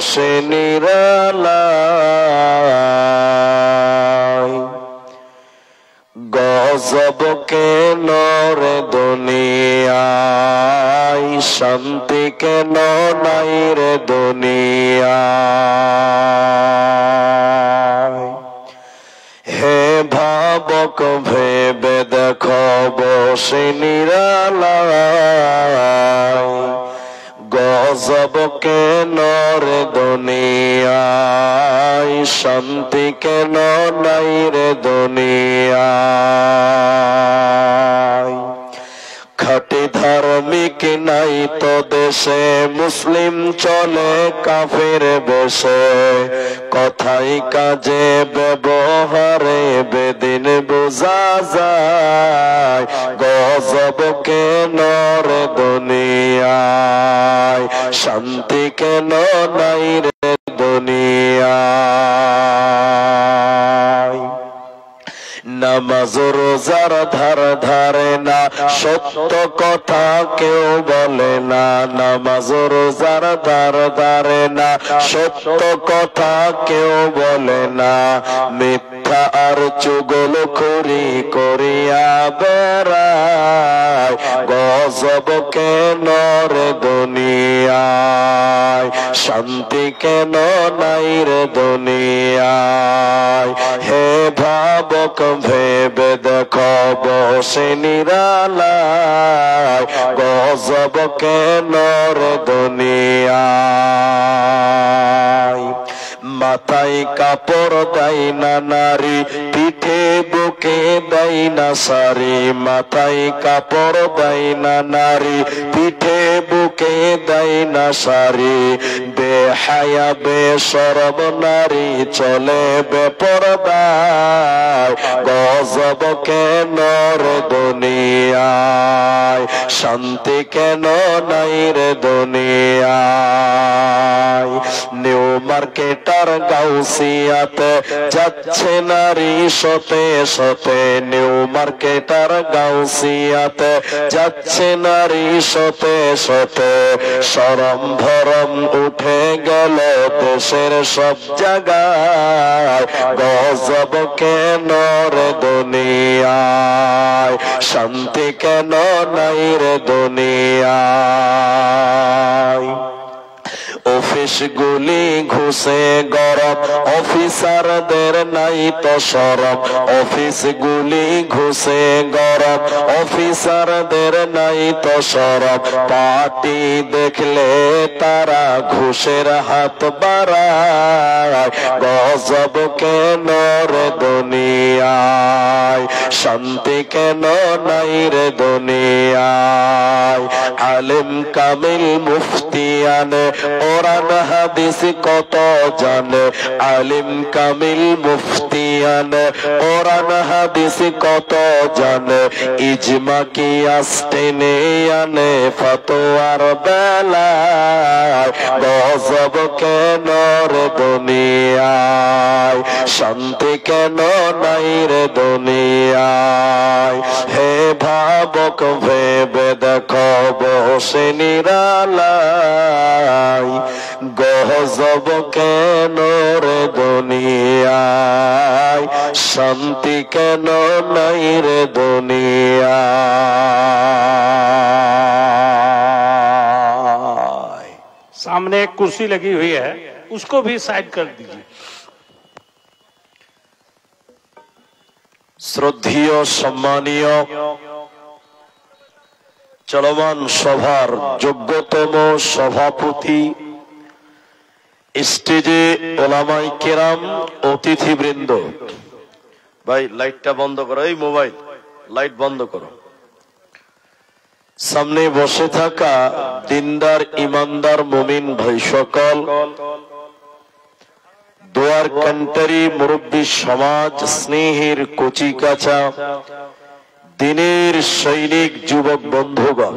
বসে নিরালায়। গজব কেন রে দুনিয়ায়, শান্তি কেন নাই রে দুনিয়ায়। হে ভাবক ভেবে দেখো বসে নিরালায়। গজব কেন রে দুনিয়ায়, শান্তি কেন নাই রে দুনিয়ায়। খাঁটি ধার্মিক নাই তো দেশে, মুসলিম চলে কাফের বেশে। কথাই কাজে ব্যবহারে বেদিন বোঝা যায়। গজব কেন রে দুনিয়ায়, শান্তি কেন নাই রে দুনিয়ায়। নামাজ রোজার ধার ধারে না, সত্য কথা কেউ বলে না। নামাজ রোজার ধার ধারে না, সত্য কথা কেউ বলে না। মিথ্যা আর চুগলখড়ি করিয়া বেড়ায়। গজব কেন রে দুনিয়ায়, শান্তি কেন নাই রে দুনিয়ায়। হে ভাবক ভেবে দেখো বসে নিরালায়। গজব কেন রে দুনিয়ায়। মাথায় কাপড় দেয় না নারী, পিঠে বুকে দেয় না শাড়ি। মাথায় কাপড় দেয় না নারী, পিঠে বুকে দেয় না শাড়ি। বেহায়া বেশরম নারী চলে বেপরদায়। গজব কেন রে দুনিয়ায়, শান্তি কেন নাই রে দুনিয়ায়। নিউ মার্কেটার গাউসিয়াতে যাচ্ছে নারী শতে শতে। নিউ মার্কেটার গাউসিয়াতে যাচ্ছে নারী শতে শতে। শরম ভরম উঠে গেল দেশের সব জায়গায়। গজব কেন রে দুনিয়ায়, শান্তি কেন নাই রে দুনিয়ায়। অফিস গুলি ঘুষে গরম, অফিসারদের নাই তো শরম। অফিস গুলি ঘুষে গরম, অফিসারদের নাই তো শরম। পার্টি দেখলে তারা ঘুষের হাত বাড়ায়। গজব কেন রে দুনিয়ায়, শান্তি কেন নাই রে দুনিয়ায়। আলেম কামিল মুফতিয়ানে কোরআন হাদিস কত জানে। আলিম কামিল মুফতিয়ানে কোরআন হাদিস কত জানে। ইজমা কিয়াস টেনে আনে ফতোয়ার বেলায়। গজব কেন রে দুনিয়ায়, শান্তি কেন নাই রে দুনিয়ায়। হে ভাবক ভেবে দেখো বসে নিরালায়। গজব কেন রে দুনিয়ায়, শান্তি কেন নাই রে দুনিয়ায়। सामने एक कुर्सी लगी हुई है, उसको भी साइड कर दीजिए। শ্রদ্ধেয় সম্মানীয় চলমান সভার যোগ্যতম সভাপতি, স্টেজে ওলামায়ে কেরাম, অতিথিবৃন্দ। ভাই লাইটটা বন্ধ করো, এই মোবাইল লাইট বন্ধ করো। সামনে বসে থাকা দিনদার ইমানদার মুমিন ভাই সকল, দোয়ার কান্টারি মুরব্বী সমাজ, স্নেহের কচি কাঁচা দিনের সৈনিক যুবক বন্ধুগণ,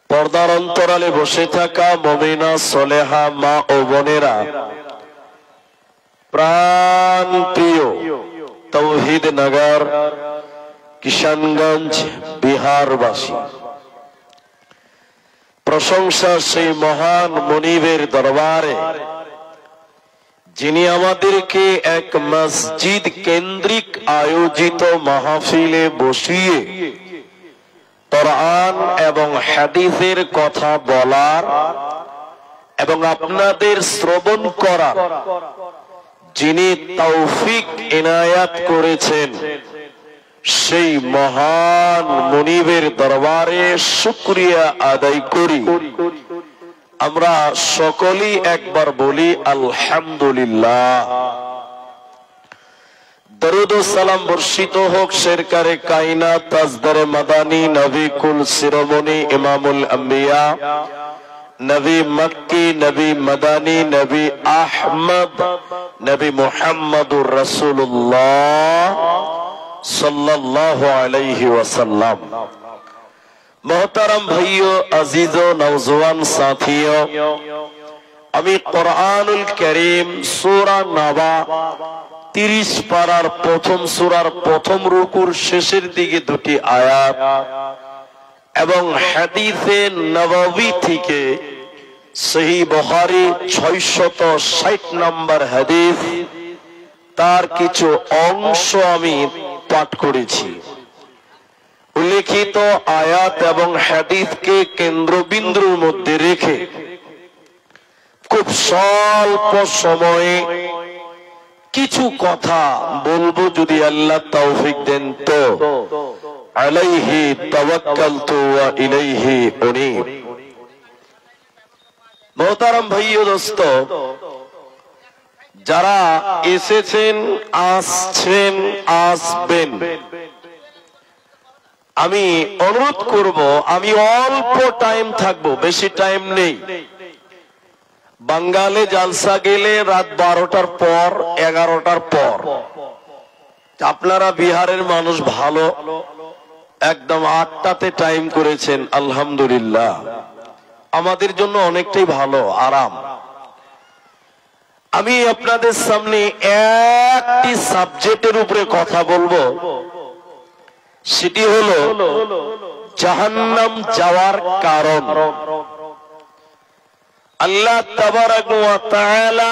পর্দার অন্তরালে বসে থাকা মুমিনা সলেহা মা ও বোনেরা, প্রাণ প্রিয় তৌহিদ নগর কিশনগঞ্জ বিহারবাসী, প্রশংসা সেই মহান মুনিবের দরবারে, যিনি আমাদেরকে এক মসজিদ কেন্দ্রিক আয়োজিত মাহফিলে বসিয়ে কোরআন এবং হাদিসের কথা বলার এবং আপনাদের শ্রবণ করার যিনি তৌফিক ইনায়াত করেছেন, সেই মহান মুনিবের দরবারে শুকরিয়া আদায় করি। আমরা সকলেই একবার বলি আলহামদুলিল্লাহ। দরুদ ও সালাম বর্ষিত হোক সরকারে কায়নাত তাজদারে মাদানী নবী কুল শিরোমণি ইমামুল আম্বিয়া নবী মক্কি নবী মাদানী নবী আহমদ নবী মুহাম্মদুর রাসূলুল্লাহ সাল্লাল্লাহু আলাইহি ওয়াসাল্লাম। मोहतरम भाइयों, अजीजों, नौजवान साथियों, আমি কোরআনুল কারীম সূরা নাবা 30 পারার প্রথম সূরার প্রথম রুকুর শেষের দিকে দুটি আয়াত এবং হাদিসে নববী থেকে সহিহ বুখারী 660 নম্বর হাদিস তার কিছু অংশ আমি পাঠ করেছি। উল্লেখিত আয়াত এবং হাদিসকে কেন্দ্রবিন্দুর মধ্যে রেখে খুব স্বল্প সময়ে কিছু কথা বলবো, যদি আল্লাহ তৌফিক দেন তো। আলাইহি তাওয়াক্কালতু ওয়া ইলাইহি উনীব। মোহতারাম ভাইও দোস্ত, যারা এসেছেন, আসছেন, আসবেন, আমি অনুরোধ করব, আমি অল্প টাইম থাকবো, বেশি টাইম নেই। বাঙ্গালে জালসা গেলে রাত 12টার পর, 11টার পর। আপনারা বিহারের মানুষ ভালো, একদম 8টাতে টাইম করেছেন, আলহামদুলিল্লাহ। আমাদের জন্য অনেকটাই ভালো, আরাম। আমি আপনাদের সামনে একটি সাবজেক্টের উপরে কথা বলবো, সেটি হলো জাহান্নাম যাওয়ার কারণ। আল্লাহ তাবারাক ওয়া তাআলা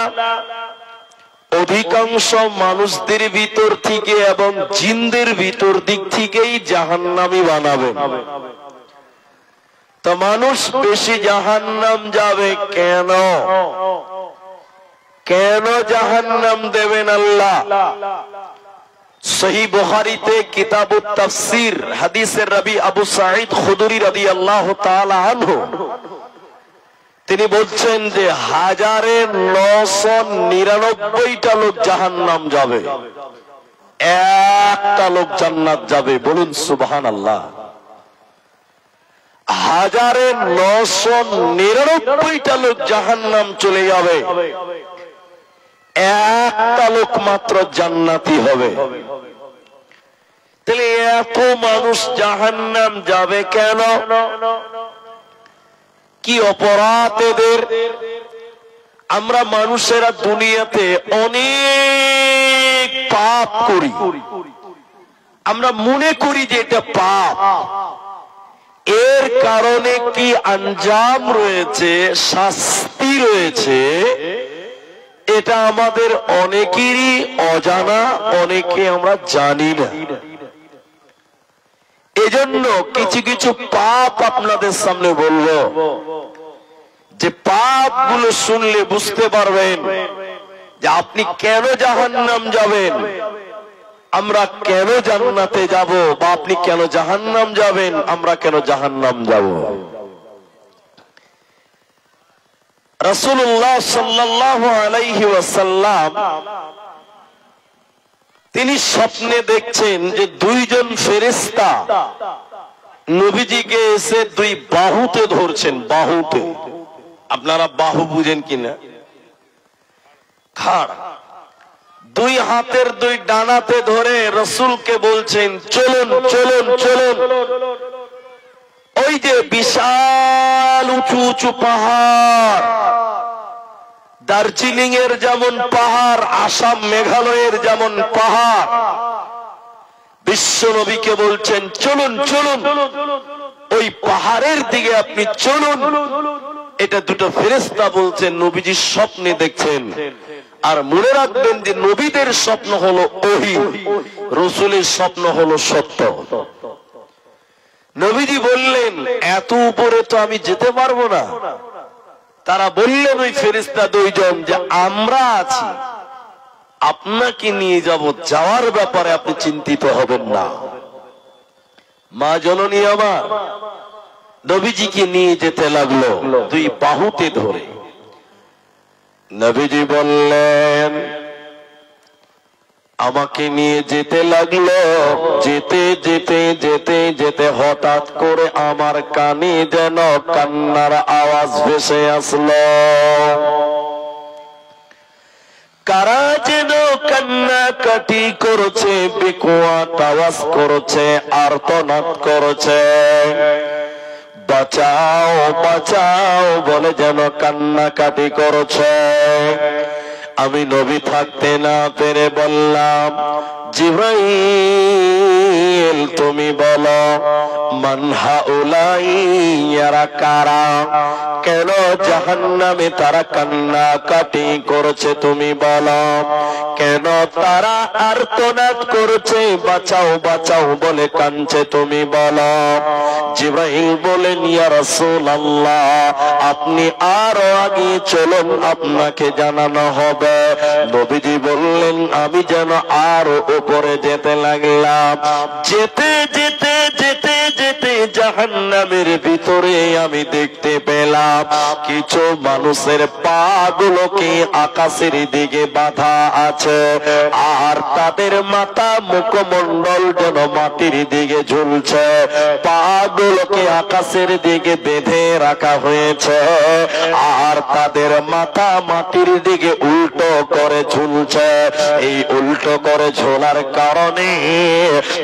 অধিকাংশ মানুষদের ভিতর থেকে এবং জিনদের ভিতর দিক থেকেই জাহান্নামী বানাবেন। তো মানুষ বেশি জাহান্নাম যাবে কেন? কেন জাহান্নাম দেবেন আল্লাহ? সহিহ বুখারীতে কিতাবুত তাফসীর হাদিসের রাবী আবু সাঈদ খুদরী রাদিয়াল্লাহু তাআলা আনহু তিনি বলছেন যে 1999টা লোক জাহান্নাম যাবে, একটা লোক জান্নাত যাবে। বলুন সুবহানাল্লাহ। 1999টা লোক জাহান্নাম চলে যাবে, একটা লোক মাত্র জান্নাতি হবে। তাহলে এত মানুষ জাহান্নাম যাবে কেন? কি অপরাধ এদের? আমরা মানুষেরা দুনিয়াতে অনেক পাপ করি, আমরা মনে করি যে এটা পাপ। এর কারণে কি আঞ্জাম রয়েছে, শাস্তি রয়েছে, এটা আমাদের অনেকেরই অজানা, অনেকে আমরা জানি না। এজন্য কিছু কিছু পাপ আপনাদের সামনে বলবো, যে পাপগুলো শুনলে বুঝতে পারবেন যে আপনি কেন জাহান্নাম যাবেন, আমরা কেন জান্নাতে যাব, বা আপনি কেন জাহান্নাম যাবেন, আমরা কেন জাহান্নাম যাব। রাসূলুল্লাহ সাল্লাল্লাহু আলাইহি ওয়াসাল্লাম তিনি স্বপ্নে দেখছেন যে দুইজন ফেরেশতা নবীজিকে এসে দুই বাহুতে ধরছেন। বাহুতে, আপনারা বাহু বুঝেন কিনা? খাড়, দুই হাতের দুই ডানাতে ধরে রাসূলকে বলছেন চলুন চলুন চলুন। ওই যে বিশাল উঁচু উঁচু পাহাড়, দার্জিলিং এর যেমন পাহাড়, আসাম মেঘালয়ের যেমন পাহাড়, বিশ্ব নবীকে বলছেন চলুন চলুন। ওই পাহাড়ের দিকে আপনি চলুন। এটা দুটো ফেরেশতা বলছেন, নবীজি স্বপ্নে দেখছেন। আর মনে রাখবেন যে নবীদের স্বপ্ন হলো ওহী, রাসূলের স্বপ্ন হলো সত্য। নবীজি বললেন, এত উপরে তো আমি যেতে পারবো না। তারা বললেন ওই ফেরেশতা দুইজন যে আমরা আছি, আপনাকে নিয়ে যাব, যাওয়ার ব্যাপারে আপনি চিন্তিত হবেন না। মা জননী আমার নবীজিকে নিয়ে যেতে লাগলো দুই বাহুতে ধরে। নবীজি বললেন, আমাকে নিয়ে যেতে লাগলো। যেতে যেতে যেতে যেতে হঠাৎ করে আমার কানে যেন কান্নার আওয়াজ ভেসে আসলো। কারা যেন কান্নাকাটি করছে, বেকুয়াত আওয়াজ করছে, আর্তনাদ করছে, বাঁচাও বাঁচাও বলে যেন কান্নাকাটি করছে। আমি নবী থাকতে না পেরে বললাম, জিবরাইল তুমি বলো, মান হাউলাই, এরা কারা? কেন জাহান্নামে তারা কান্নাকাটি করছে তুমি বলো? কেন তারা আর্তনাদ করছে, বাঁচাও বাঁচাও বলে কাঁদছে তুমি বলো? জিবরাইল বলেন, ইয়া রাসূলুল্লাহ, আপনি আরো আগে চলুন, আপনাকে জানানো হবে। নবীজি বললেন, আমি যেন আরো উপরে যেতে লাগলাম। যেতে যেতে যেতে যেতে জাহান্নামের ভিতরে আমি দেখতে পেলাম কিছু মানুষের পা গুলোকে আকাশের দিকে বাঁধা আছে, আর তাদের মাথা মুখমণ্ডল যেন মাটির দিকে ঝুলছে। পা গুলোকে আকাশের দিকে বেঁধে রাখা হয়েছে, আর তাদের মাথা মাটির দিকে উল্টো করে ঝুলছে। এই উল্টো করে ঝোলার কারণে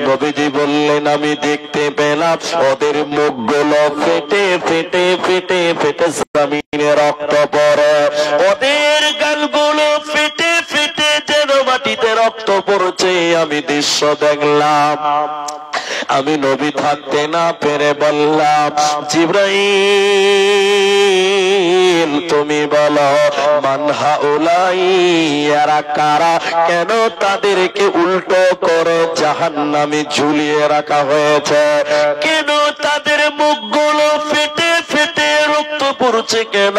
নবীজি বললেন, আমি দেখতে পেলাম ওদের মুখগুলো ফেটে ফেটে ফেটে ফেটে জমিনে রক্ত পড়ে, ওদের গালগুলো ফেটে ফেটে যেন মাটিতে রক্ত পড়ছে। আমি দৃশ্য দেখলাম। আমি নবী থাকতে না পেরে বললাম, জিবরাইল তুমি বলো, মান হাউলাই, এরা কারা? কেন তাদেরকে উল্টো করে জাহান্নামে ঝুলিয়ে রাখা হয়েছে? কেন তাদের মুখগুলো ফেটে ফেটে রক্ত পড়ছে কেন?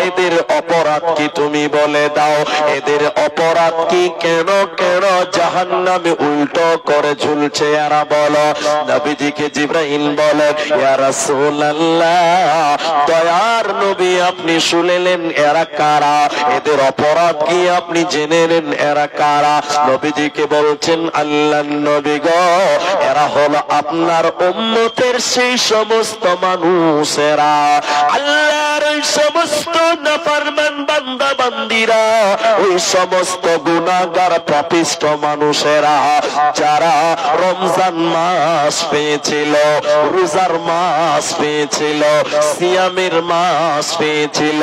এদের অপরাধ কি তুমি বলে দাও? এদের অপরাধ কি? কেন কেন জাহান্নামে উল্টো করে ঝুলছে এরা বলো? নবীজিকে জিবরাইল বলে, ইয়া রাসূলুল্লাহ, দয়ার নবী আপনি শুনলেন এরা কারা? এদের অপরাধ কি আপনি জেনে নেন এরা কারা? নবীজিকে বলছেন, আল্লাহর নবী গো, এরা হলো আপনার উম্মতের সেই সমস্ত মানুষেরা, আল্লাহর ওই সমস্ত নাফরমান বান্দা বান্দিরা, ওই সমস্ত গুনাহগার পাপিষ্ঠ মানুষেরা যারা রমজান মাস পেয়েছিল, রোজার মাস পেয়েছিল, সিয়ামের মাস পেয়েছিল,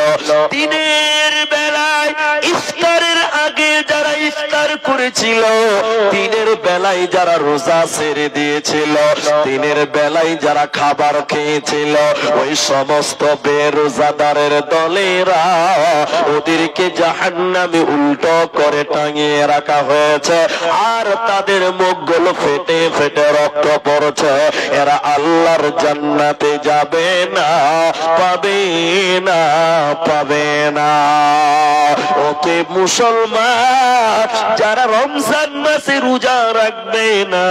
দিনের বেলায় ইফতারের আগে যারা ইফতার করেছিল, দিনের বেলায় যারা রোজা ছেড়ে দিয়েছিল, দিনের বেলায় যারা খাবার খেয়েছিল, ওই সমস্ত বেরোজাদারের দলেরা ওদেরকে জাহান্নামে উল্টো করে টাঙিয়ে রাখা হয়েছে, আর তাদের মুখগুলো ফেটে ফেটে রক্ত পড়ছে। এরা আল্লাহর জান্নাতে যাবে না, পাবে না, পাবে না। ওতে মুসলমান যারা রমজান মাসে রোজা রাখবে না,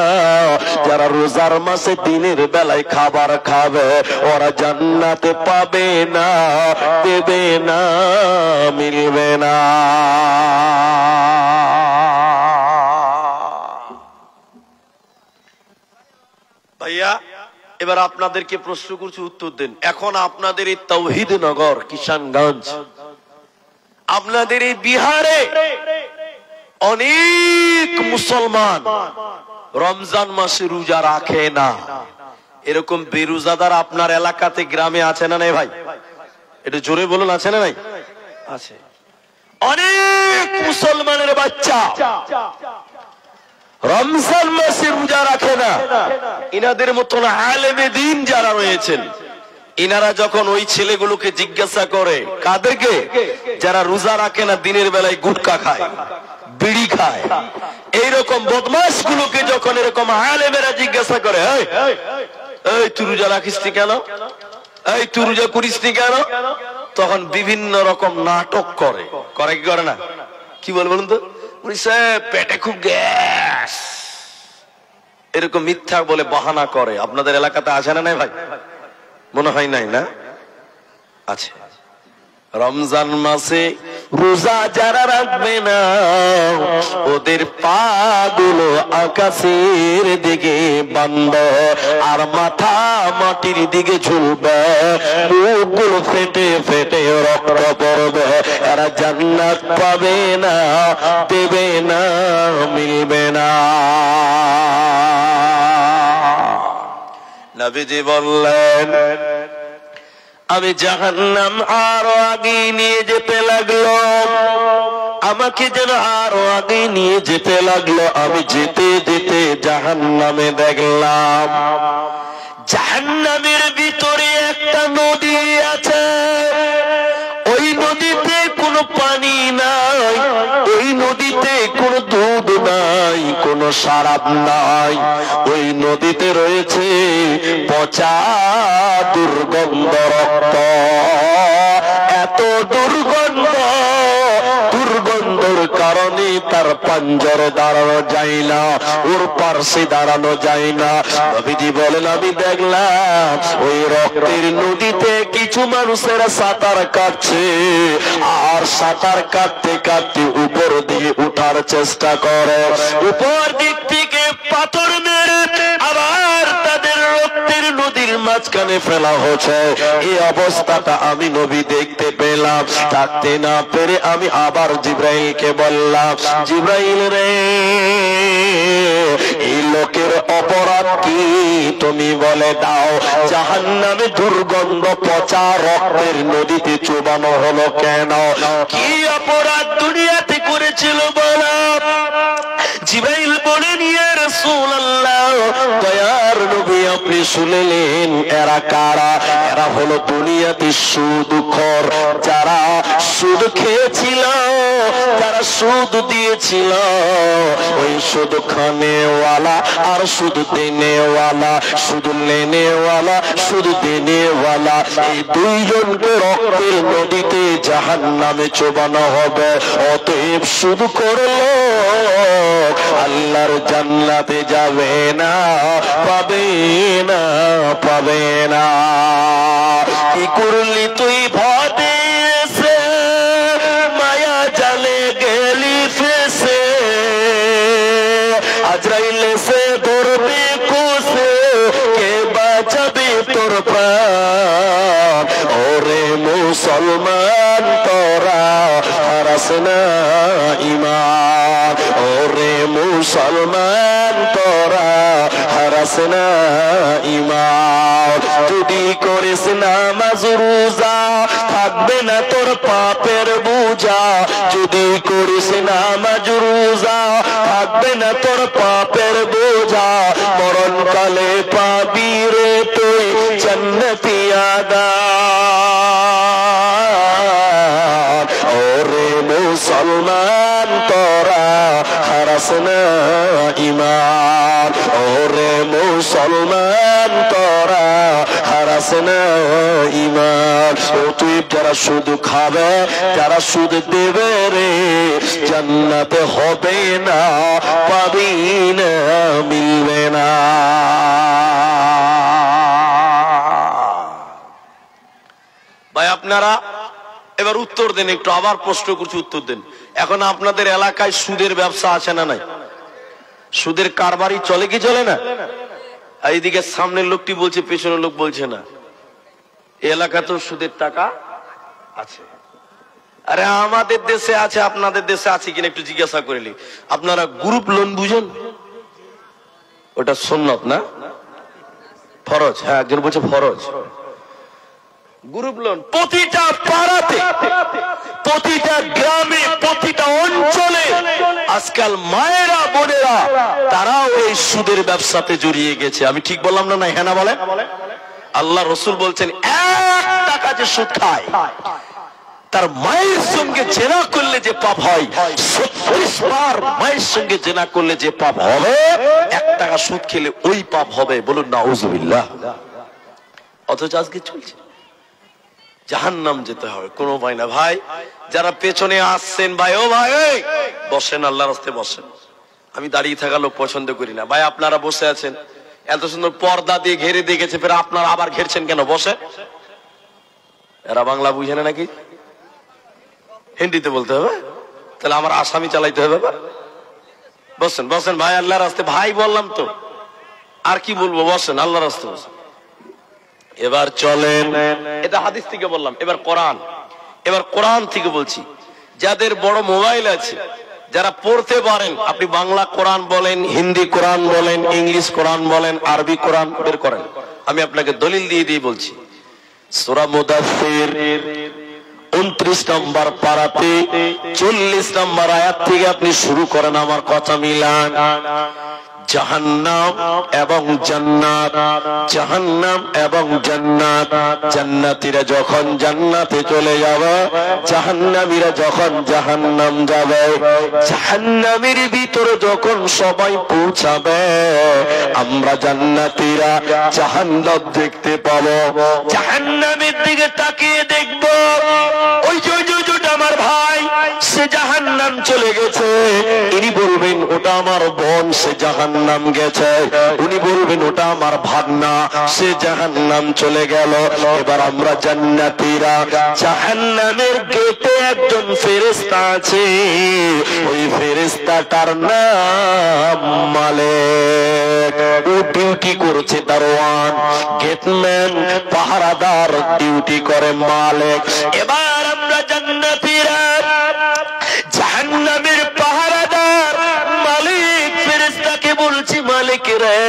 যারা রোজার মাসে দিনের বেলায় খাবার খাবে, ওরা জান্নাতে পাবে না, দেবে না, মিলবে না। ভাইয়া, এবার আপনাদেরকে প্রশ্ন করছি, উত্তর দেন। এখন আপনাদের এই তাওহীদ নগর কিষানগঞ্জ, আপনাদের এই বিহারে অনেক মুসলমান রমজান মাসে রোজা রাখে না। এরকম বেরোজাদার আপনার এলাকাতে গ্রামে আছে না নাই ভাই? এটা জোরে বলুন, আছে না নাই? আছে। অনেক মুসলমানের বাচ্চা রমজান মাসে রোজা রাখে না। ইনাদের মতন আলেমে দিন যারা রয়েছেন, ইনারা যখন ওই ছেলেগুলোকে জিজ্ঞাসা করে, কাদেরকে? যারা রোজা রাখে না, দিনের বেলায় গুটকা খায়, বিড়ি খায়, এইরকম বদমাশ গুলোকে যখন এরকম আলেমেরা জিজ্ঞাসা করে, এই তুই রোজা রাখিস নি কেন, এই তুই রোজা করিস নি কেন, তখন বিভিন্ন রকম নাটক করে। করে কি করে না? কি বল বলুন তো? পেটে খুব গ্যাস, এরকম মিথ্যা বলে বাহানা করে। আপনাদের এলাকাতে আছে না নাই ভাই? মনে হয় নাই না? আছে। রমজান মাসে রোজা যারা রাখবে না, ওদের পা গুলো আকাশের দিকে বান্ধ আর মাথা মাটির দিকে ঝুলবে, মুখগুলো ফেটে ফেটে রক্ত পড়বে। এরা জান্নাত পাবে না, দেবে না, মিলবে না। নবীজি বললেন, আমি জাহান্নাম আরো আগে নিয়ে যেতে লাগলো, আমাকে যেন আরো আগে নিয়ে যেতে লাগলো। আমি যেতে যেতে জাহান্নামে দেখলাম, জাহান্নামের ভিতরে একটা নদী আছে। ওই নদীতে কোনো পানি নাই, ওই নদীতে কোনো দুধ নাই, কোনো শরাব নাই। ওই নদীতে রয়েছে পচা দুর্গন্ধ রক্ত। এত দুর্গন্ধ, দুর্গন্ধের কারণে তার পাঞ্জরে দাঁড়ানো যায় না, ওর পার্শ্বে দাঁড়ানো যায় না। নবীজি বলেন, আমি দেখলাম ওই রক্তের নদীতে কিছু মানুষেরা সাঁতার কাটছে, আর সাঁতার কাটতে কাটতে উপর দিকে উঠার চেষ্টা করে। উপর দিক থেকে পাথর মেরে আবার তাদের রক্তের নদীর মাঝখানে ফেলা হচ্ছে। এই অবস্থাটা আমি নবী দেখতে পেলাম। থাকতে না পেরে আমি আবার জিব্রাইলকে বললাম, জিব্রাইল রে, এই লোকের অপরাধ কি তুমি বলে দাও। জাহান্নামে দুর্গন্ধ পচা রক্তের নদীতে চুবানো হলো কেন? কি অপরাধ দুনিয়াতে করেছিল বলো? জিব্রাইল বলেন, ইয়া রাসূলুল্লাহ, দয়ার নবী আপনি শুনলেন, এরা কারা? এরা হলো দুনিয়াতে সুদখোর, যারা সুদ খেয়েছিল, যারা সুদ দিয়েছিল। ওই সুদ খানেওয়ালা আর সুদ দেনেওয়ালা, সুদ লেনেওয়ালা, সুদ দেনেওয়ালা, এই দুইজনকে রক্তের নদীতে জাহান্নামে চোবানো হবে। অতএব সুদ করলো আল্লাহর জান্নাতে যাবে না, পাবে না, পাবে না। কি করলি তুই ভাবে সে, মায়া জালে গেলি ফেসে, আজরাইল সে ধরবে কোসে, কে বাঁচাবে তোর প্রাণ। ওরে মুসলমান তোরা হারাস না ঈমান, ওরে মুসলমান তোরা হারাস না ঈমান। যদি করিস নামাজ রোজা, থাকবে না তোর পাপের বোঝা। যদি করিস নামাজ রোজা, থাকবে না তোর পাপের বোঝা। মরণকালে পাবি রে তুই জান্নাতি আদান। ওরে মুসলমান তোরা হারাস না ঈমান, ওরে মুসলমান তোরা হারাস না ঈমান। তুই যারা সুদ খাবে, যারা সুদ দেবে রে, জান্নাতে হবে না, পাবি না, মিলবে না। ভাই আপনারা এবার উত্তর দেন, একটু আবার প্রশ্ন করছি, উত্তর দেন। এখন আপনাদের এলাকায় সুদের ব্যবসা আছে না নাই? সুদের কারবারই চলে কি চলে না? এইদিকে সামনের লোকটি বলছে, পেছনের লোক বলছে না। এলাকাতেও সুদের টাকা আছে। আরে আমাদের দেশে আছে, আপনাদের দেশে আছে কিনা একটু জিজ্ঞাসা করিলি। আপনারা গ্রুপ লোন বুঝেন? ওটা সুন্নত না ফরজ? হ্যাঁ, একজন বলছে ফরজ। গ্রুপ লোন প্রতিটা পাড়াতে, প্রতিটা গ্রামে, প্রতিটা অঞ্চলে আজকাল মায়েরা বোনেরা তারাও এই সুদের ব্যবসাতে জড়িয়ে গেছে। আমি ঠিক বললাম না? হ্যাঁ না বলেন? আল্লাহ রসুল বলছেন 1 টাকা যে সুদ খায় তার মায়ের সঙ্গে জেনা করলে যে পাপ হয় 36 বার মায়ের সঙ্গে জেনা করলে যে পাপ হবে 1 টাকা সুদ খেলে ওই পাপ হবে। বলুন নাউজুবিল্লাহ। অথচ আজকে চলছে জাহান্নাম যেতে হবে, কোনো উপায় না। ভাই যারা পেছনে আসছেন, ভাই ও ভাই বসেন, আল্লাহর রাস্তায় বসেন। আমি দাঁড়িয়ে থাকা লোক পছন্দ করি না। ভাই আপনারা বসে আছেন, এত সুন্দর পর্দা দিয়ে ঘেরে দিয়ে গেছে, ফের আপনারা আবার ঘেরছেন কেন? বসে। এরা বাংলা বুঝে না নাকি? হিন্দিতে বলতে হবে, তাহলে আমার আসামি চালাইতে হবে। বসেন বসেন ভাই, আল্লাহর রাস্তায়। ভাই বললাম তো, আর কি বলবো? বসেন, আল্লাহর রাস্তায় বসেন। এবার চলেন, এটা হাদিস থেকে বললাম, এবার কোরআন। এবার কোরআন থেকে বলছি, যাদের বড় মোবাইল আছে, যারা পড়তে পারেন, আপনি বাংলা কোরআন বলেন, হিন্দি কোরআন বলেন, ইংলিশ কোরআন বলেন, আরবি কোরআন বের করেন। আমি আপনাকে দলিল দিয়ে দিয়ে বলছি। সূরা মুদাথ্থির 29 নম্বর পারাতে 40 নম্বর আয়াত থেকে আপনি শুরু করেন, আমার কথা মিলান। জাহান্নাম এবং জান্নাত, জাহান্নাম এবং জান্নাত। জান্নাতীরা যখন জান্নাতে চলে যাবে, জাহান্নামীরা যখন জাহান্নাম যাবে, জাহান্নামের ভিতরে যখন সবাই পৌঁছাবে, আমরা জান্নাতীরা জাহান্নাম দেখতে পাবো। জাহান্নামের দিকে তাকিয়ে দেখবো, ওই যে আমার ভাই সে জাহান্নাম চলে গেছে। ইনি বলবেন ওটা আমার বোন, সে জাহান্নাম গেছে। উনি বলবেন ওটা আমার ভাগনা, সে জাহান্নাম চলে গেল। এবার আমরা জান্নাতীরা জাহান্নামের গেটে একজন ফেরেশতা আছে, ওই ফেরেশতাটার নাম মালিক। ও ডিউটি করছে দারোয়ান, গেটম্যান, পাহারাদার ডিউটি করে মালিক। এবার আমরা জান্নাতীরা জাহান্নামের পাহারাদার মালিক ফেরেশতাকে বলছি, মালিক রে,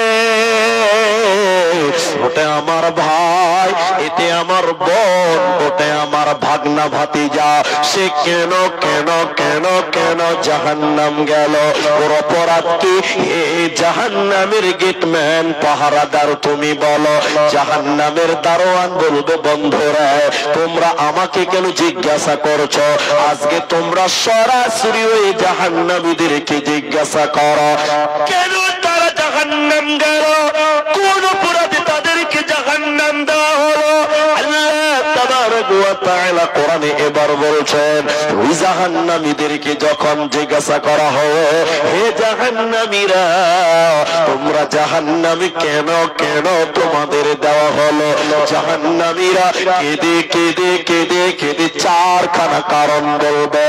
ওটা আমার ভাই, এতে আমার বোন, ওটা আমার ভাগনা ভাতিজা, সে কেন কেন কেন কেন জাহান্নাম গেল? ওর অপরাধ কি? হে জাহান্নামের গেটম্যান, পাহারাদার, তুমি বলো। জাহান্নামের দারোয়ান বলবে, বন্ধুরা তোমরা আমাকে কেন জিজ্ঞাসা করছো? আজকে তোমরা সরাসরি ওই জাহান্নামীদেরকে জিজ্ঞাসা করো, কেন তারা জাহান্নাম গেল, কোন অপরাধে তাদেরকে জাহান্নাম দেওয়া হলো। আল্লাহ তাবারক ওয়া তাআলা কোরআনে এবার বলছেন, ওই জাহান্নামীদেরকে যখন জিজ্ঞাসা করা হবে, হে জাহান্নামীরা তোমরা জাহান্নামে কেন কেন তোমাদের দেওয়া হলো? জাহান্নামীরা কেঁদে কেঁদে কেঁদে কেঁদে 4খানা কারণ বলবে।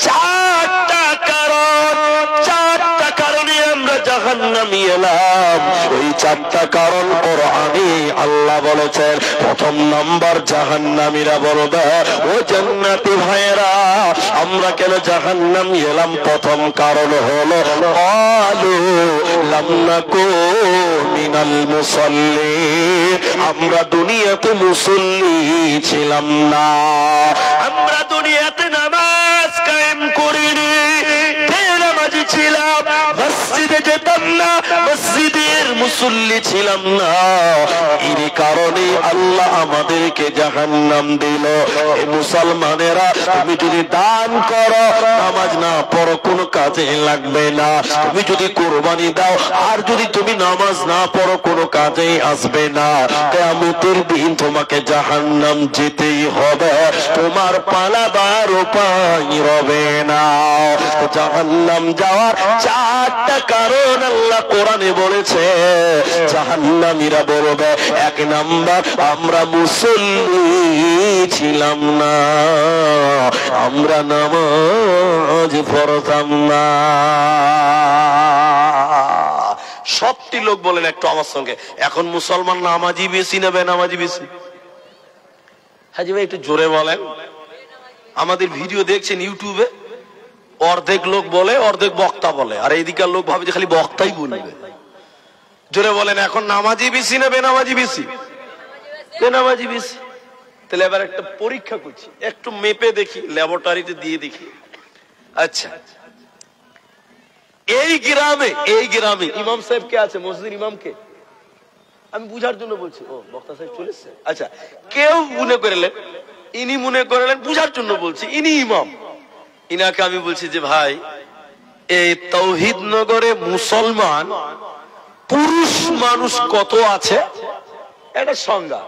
4টা কারণ, 4টা কারণে আমরা জাহান্নামী এলাম। ওই 4টা কারণ কোরআনে আল্লাহ বলেছেন। প্রথম নাম্বার, জাহান্নামীরা বলবে, ও জান্নাতি ভাইরা আমরা কেন জাহান্নামী এলাম? প্রথম কারণ হলো, ক্বালু লাম নাকু মিনাল মুসাল্লিন, আমরা দুনিয়াতে মুসল্লি ছিলাম না, আমরা দুনিয়াতে নামাজ কায়েম করিনি, বেনামাজি ছিলাম, মসজিদে যেতাম না, মসজিদের মুসল্লি ছিলাম না। এর কারণে আল্লাহ আমাদেরকে জাহান্নাম দিল। এই মুসলমানেরা, তুমি যদি দান করো, নামাজ না পড়ো, কোনো কাজে লাগবে না। তুমি যদি কুরবানি দাও, আর যদি তুমি নামাজ না পড়ো, কোনো কাজে আসবে না। কিয়ামতের দিন তোমাকে জাহান্নাম যেতেই হবে, তোমার পালাবার উপায় রবে না। জাহান্নাম যাওয়ার 4টা কারণ আল্লাহ কোরআনে বলেছে। জাহান্নামীরা বলবে, 1 নাম্বার, আমরা মুসল্লি ছিলাম না, আমরা নামাজ পড়তাম না। সবটি লোক বলেন একটু আমার সঙ্গে, এখন মুসলমান নামাজি বেশি না বেনামাজি বেশি? হাজি ভাই একটু জোরে বলেন। আমাদের ভিডিও দেখছেন ইউটিউবে, অর্ধেক লোক বলে, অর্ধেক বক্তা বলে, আর এইদিকার লোক ভাবে যে খালি বক্তাই বলবে। জোরে বলেন, এখন নামাজি বেশি না বেনামাজি বেশি? বেনামাজি বেশি। তাহলে এবার একটা পরীক্ষা করছি, একটু মেপে দেখি, ল্যাবরেটরিতে দিয়ে দেখি। আচ্ছা, এই গ্রামে ইমাম সাহেব কে আছে? মসজিদ ইমামকে আমি বুঝার জন্য বলছি। ও বক্তা সাহেব চলে এসেছে। আচ্ছা, কেউ মনে করলেন, ইনি মনে করলেন, বুঝার জন্য বলছি, ইনি ইমাম। ইনাকে আমি বলছি যে ভাই, এই তৌহিদ নগরে মুসলমান পুরুষ মানুষ কত আছে এটা সংজ্ঞা।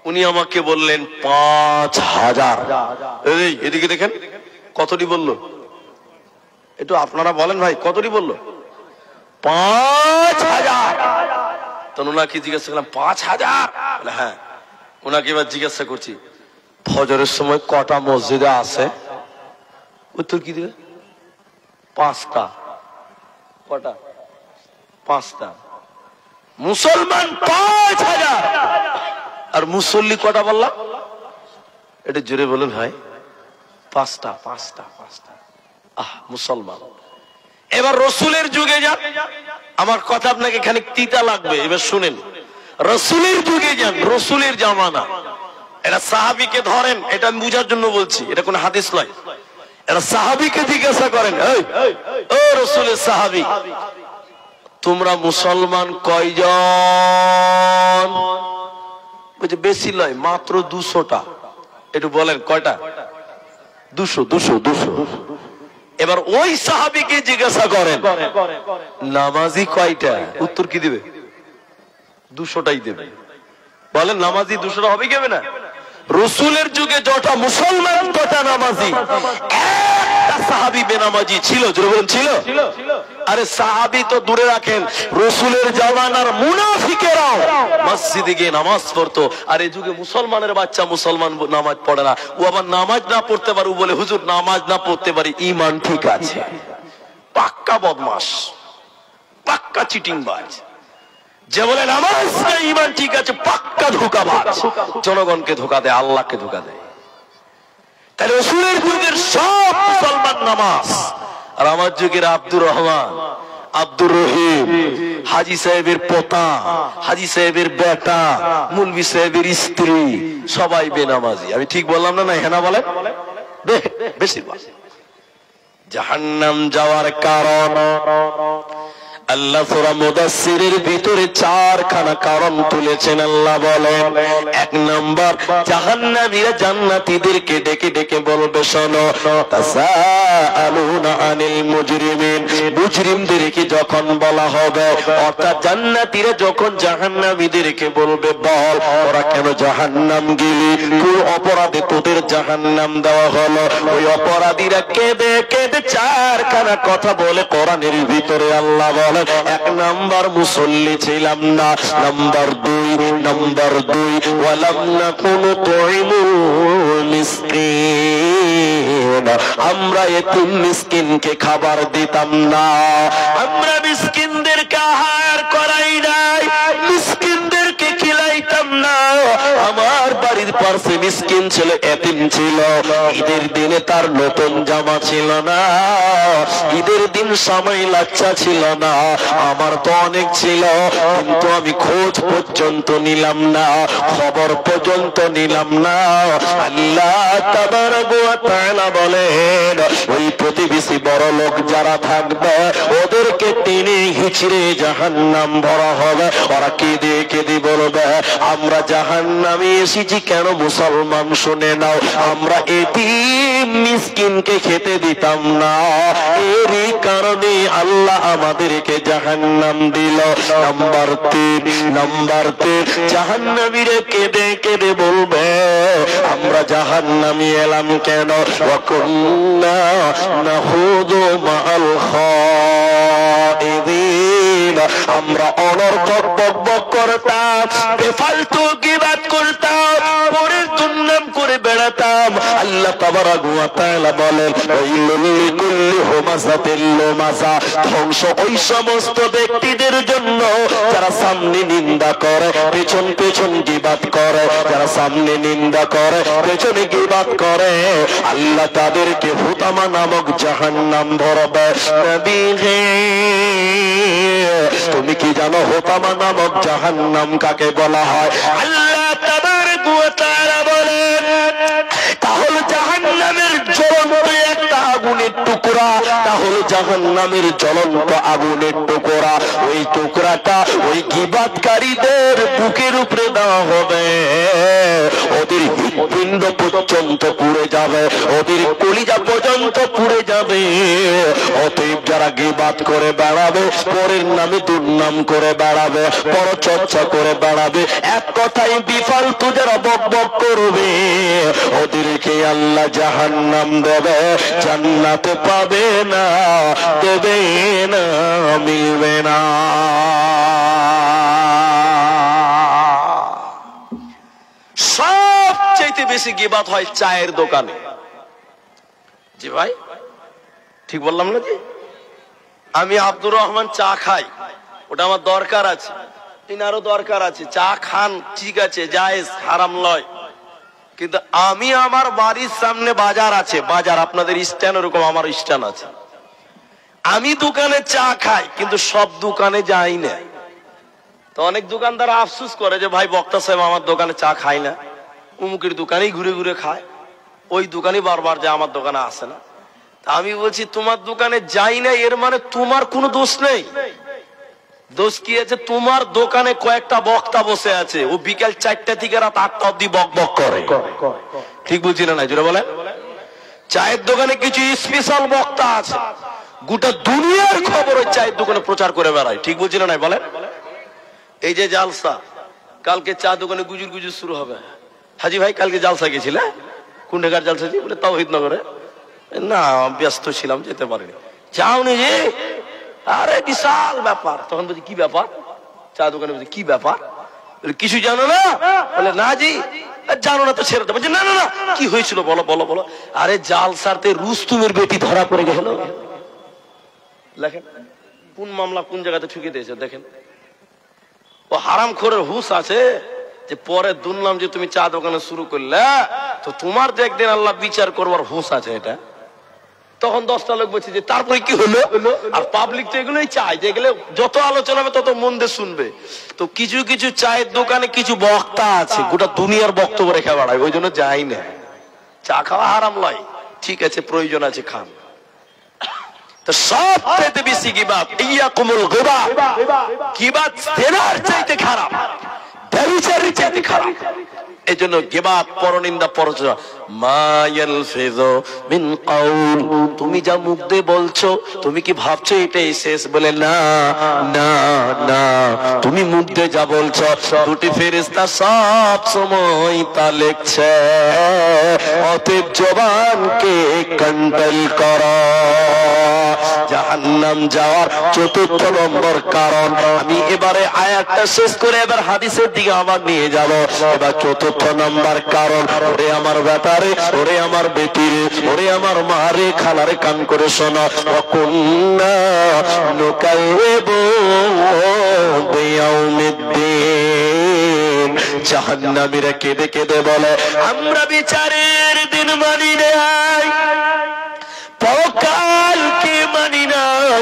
উনি আমাকে বললেন 5000। এই এদিকে দেখেন, কতটি বললো? একটু আপনারা বলেন ভাই, কতটি বললো? 5000। তো ওনাকে জিজ্ঞাসা করলাম 5000? হ্যাঁ। ওনাকে এবার জিজ্ঞাসা করছি ফজরের সময় কটা মসজিদে আছে? উত্তর কি দিবে? 5টা। কটা? 5টা। মুসলমান 5000 আর মুসল্লি কটা বললাম? এটা জোরে বলুন ভাই। 5টা। মুসলমান। এবার রসুলের যুগে যান, আমার কথা আপনাকে এখানে তিতা লাগবে, এবার শুনেন। রসুলের যুগে যান, রসুলের জামানা। এটা সাহাবীকে ধরেন, এটা আমি বুঝার জন্য বলছি, এটা কোন হাদিস নয়। এটা সাহাবীকে জিজ্ঞাসা করেন, ও রসুলের সাহাবী, তোমরা মুসলমান কয়জন? বলছে বেশি নয়, মাত্র 200টা। একটু বলেন কয়টা? 200। এবার ওই সাহাবীকে জিজ্ঞাসা করেন নামাজি কয়টা? উত্তর কি দিবে? 200টাই দেবে। বলেন নামাজি 200টা হবে কি হবে না? রসুলের যুগে যটা মুসলমান তটা নামাজি। একটা সাহাবী বেনামাজি ছিল? ছিল। আরে সাহাবী তো দূরে রাখেন, রসুলের জামানার মুনাফিকেরাও মসজিদে গিয়ে নামাজ পড়তো। আর এই যুগে মুসলমানের বাচ্চা মুসলমান নামাজ পড়ে না। ও আবার নামাজ না পড়তে পারে, ও বলে হুজুর নামাজ না পড়তে পারি, ঈমান ঠিক আছে। পাক্কা বদমাশ, পাক্কা চিটিংবাজ। যে বলে নামাজ না ঈমান ঠিক আছে, পাক্কা ধোঁকাবাজ। জনগণকে ধোঁকা দেয়, আল্লাহকে ধোঁকা দেয়। তাহলে রসুলের যুগের সব মুসলমান নামাজ, আর আমার যুগের আব্দুর রহমান, আব্দুর রহিম, হাজী সাহেবের পোতা, হাজী সাহেবের বেটা, মুলবি সাহেবের স্ত্রী, সবাই বেনামাজি। আমি ঠিক বললাম না? হ্যাঁ না বলেন? বেশিরভাগ। জাহান্নাম যাওয়ার কারণ আল্লাহ সূরা মুদাসসিরের ভিতরে 4খানা কারণ তুলেছেন। আল্লাহ বলেন, 1 নাম্বার, জাহান্নামীরা জান্নাতীদেরকে ডেকে ডেকে বলবে, শোনো, তাসাআলুনা আনিল মুজরিমিন। মুজরিমদেরকে যখন বলা হবে, অর্থাৎ জান্নাতীরা যখন জাহান্নামীদেরকে বলবে, বল ওরা কেন জাহান্নাম গেলি, কোন অপরাধে তোদের জাহান্নাম দেওয়া হলো? ওই অপরাধীরা কেঁদে কেঁদে 4খানা কথা বলে কোরআনের ভিতরে। আল্লাহ বলে, 1 নাম্বার, মুসল্লি ছিলাম না। নাম্বার 2 ওয়ালাম নাকুনু তুইমুল মিসকিন। আমরা এতিম মিসকিনকে খাবার দিতাম না, আমরা মিসকিনদেরকে আহার করাই নাই, মিসকিনদেরকে খিলাইতাম না। আমার বাড়ির পাশে মিসকিন ছিল, এতিম ছিল, ঈদের দিনে তার নতুন জামা ছিল না, ঈদের দিন সময় লাচ্চা ছিল না। আমার তো অনেক ছিল, কিন্তু আমি খোঁজ পর্যন্ত নিলাম না, খবর পর্যন্ত নিলাম না। আল্লাহ তাবারাক ওয়া তাআলা বলেন, ওই প্রতিবেশী বড় লোক যারা থাকবে, ওদেরকে টেনে হিচড়ে জাহান্নাম ভরা হবে। ওরা কেঁদে কেঁদে বলবে, আমরা জাহান্নামে এসেছি কেন? মুসলমান শুনে নাও, আমরা এতিম মিসকিনকে খেতে দিতাম না, এরই কারণে আল্লাহ আমাদেরকে জাহান্নাম দিল। নাম্বার 3, জাহান্নামীরা কেঁদে কেঁদে বলবে, আমরা জাহান্নামী এলাম কেন? ওয়া কুন্না নাহুদু মাআল খাইদিন। আমরা অনর্থক বকবক করতাম, বেফালতু গীবত করতাম, পরের দুর্নাম করে বেড়াতাম। আল্লাহ তাবারাক ওয়া তাআলা বলেন, ওয়াইলুল লিকুল্লি হুমাযাতিল লুমাযা। ধ্বংস ওই সমস্ত ব্যক্তিদের জন্য যারা সামনে নিন্দা করে, পেছন পেছন গীবত করে। যারা সামনে নিন্দা করে, পেছনে গীবত করে, আল্লাহ তাদেরকে হুতামা নামক জাহান্নাম ভরবে। নবী হে, তুমি কি জানো হুতামা নামক জাহান্নাম কাকে বলা হয়? আল্লাহ তাবারাক ওয়া তাআলা বলেন, তাহলে জাহান্নামের জ্বলন্ত একটা আগুনের টুকরা তা হলো জাহান্নামের জ্বলন্ত আগুনের টুকরা। ওই টুকরাটা ওই গীবাতকারীদের বুকের উপরে দেওয়া হবে, ওদের হৃৎপিণ্ড পর্যন্ত পুড়ে যাবে, ওদের কলিজা পর্যন্ত পুড়ে যাবে। অতএব যারা গীবাত করে বেড়াবে, পরের নামে দুর্নাম করে বেড়াবে, পরচর্চা করে বেড়াবে, এক কথায় বিফালতু যারা বক বক করবে, ওদেরকে আল্লাহ জাহান্নাম দেবে, জান্নাতে পাবে না, দেবে না, মিলবে না। সবচেয়ে বেশি গীবাত হয় চায়ের দোকানে। জি ভাই, ঠিক বললাম না? জি, আমি আব্দুর রহমান চা খাই, ওটা আমার দরকার আছে, তিনারও দরকার আছে, চা খান, ঠিক আছে, জায়েজ, হারাম নয়। কিন্তু আমি, আমার বাড়ির সামনে বাজার আছে, বাজার আপনাদের স্ট্যান্ড ওরকম আমার স্ট্যান্ড আছে, আমি দোকানে চা খাই, কিন্তু সব দোকানে যাই না। তো অনেক দোকানদার আফসোস করে যে ভাই বক্তা সাহেব আমার দোকানে চা খায় না, উমুকের দোকানেই ঘুরে ঘুরে খায়, ওই দোকানে বারবার যায়, আমার দোকানে আসে না। তা আমি বলছি তোমার দোকানে যাই না এর মানে তোমার কোনো দোষ নেই। দোষ কি আছে? তোমার দোকানে কয়েকটা বক্তা বসে আছে, ও বিকেল 4টা থেকে রাত 8টা অব্দি বক বক করে। ঠিক বুঝছি না? জোরে বলেন। চায়ের দোকানে কিছু স্পেশাল বক্তা আছে, গোটা দুনিয়ার খবর ওই চায়ের দোকানে প্রচার করে বেড়ায়। ঠিক বুঝছি না? বলেন। এই যে জালসা, কালকে চা দোকানে গুজুর গুজুর শুরু হবে। হাজি ভাই কালকে জালসা গেছিল? কোন জায়গার জালসা? বলে তাওহীদনগরে। না, ব্যস্ত ছিলাম, যেতে পারিনি। যাওনি যে? আরে বিশাল ব্যাপার। তখন বলছি কি ব্যাপার? চা দোকানে বলছি কি ব্যাপার? কিছু জানো না? বলে না জি। জানো না তো ছেড়ে দেবো। না না না, কি হয়েছিল বলো বলো বলো। আরে জালসাতে রুস্তুমের বেটি ধরা পড়ে গেল। দেখেন কোন মামলা কোন জায়গাতে ঠুকে দিয়েছে। দেখেন ও হারামখোরের হুঁশ আছে যে পরে দুনলাম যে তুমি চা দোকানে শুরু করলে, তো তোমার যে একদিন আল্লাহ বিচার করবার হুঁশ আছে এটা। তখন 10টা লোক বলছে যে তারপরে কি হলো? আর পাবলিক তো এগুলোই চায়, যেগুলো যত আলোচনা হবে তত মন দিয়ে শুনবে। তো কিছু কিছু চায়ের দোকানে কিছু বক্তা আছে, গোটা দুনিয়ার বক্তব্য রেখে বেড়ায়, ওই জন্য যাই না। চা খাওয়া হারাম নয়, ঠিক আছে, প্রয়োজন আছে খান। তো সবচেয়ে বেশি গীবাত, ইয়াকুমুল গীবাত, গীবাত জেনার চাইতে খারাপ, ব্যভিচারের চাইতে খারাপ। এজন্য গীবাত, পরনিন্দা, পরচর্চা, মা ইয়ালফিযু মিন কাউল, তুমি যা মুখ দিয়ে বলছো তুমি কি ভাবছো এটাই শেষ? বলে না না না, তুমি মুখ দিয়ে যা বলছো দুটি ফেরেশতা সব সময় তা লিখছে। অতএব জবানকে কন্ট্রোল করো। জাহান্নাম যাওয়ার 4র্থ নম্বর কারণ, আমি এবারে আয়াতটা শেষ করে এবার হাদিসের দিকে আবার নিয়ে যাব। এবার 4র্থ নম্বর কারণ, ওরে আমার বেটারে, ওরে আমার বেটিরে, ওরে আমার মারে, খালারে, কান করে শোনো। ওয়াকুন্না নুকাযযিবু বিয়াউমিদ্দিন, জাহান্নামীরা কেঁদে কেঁদে বলে আমরা বিচারের দিন মানি নাই, পরকালকে মানি নাই,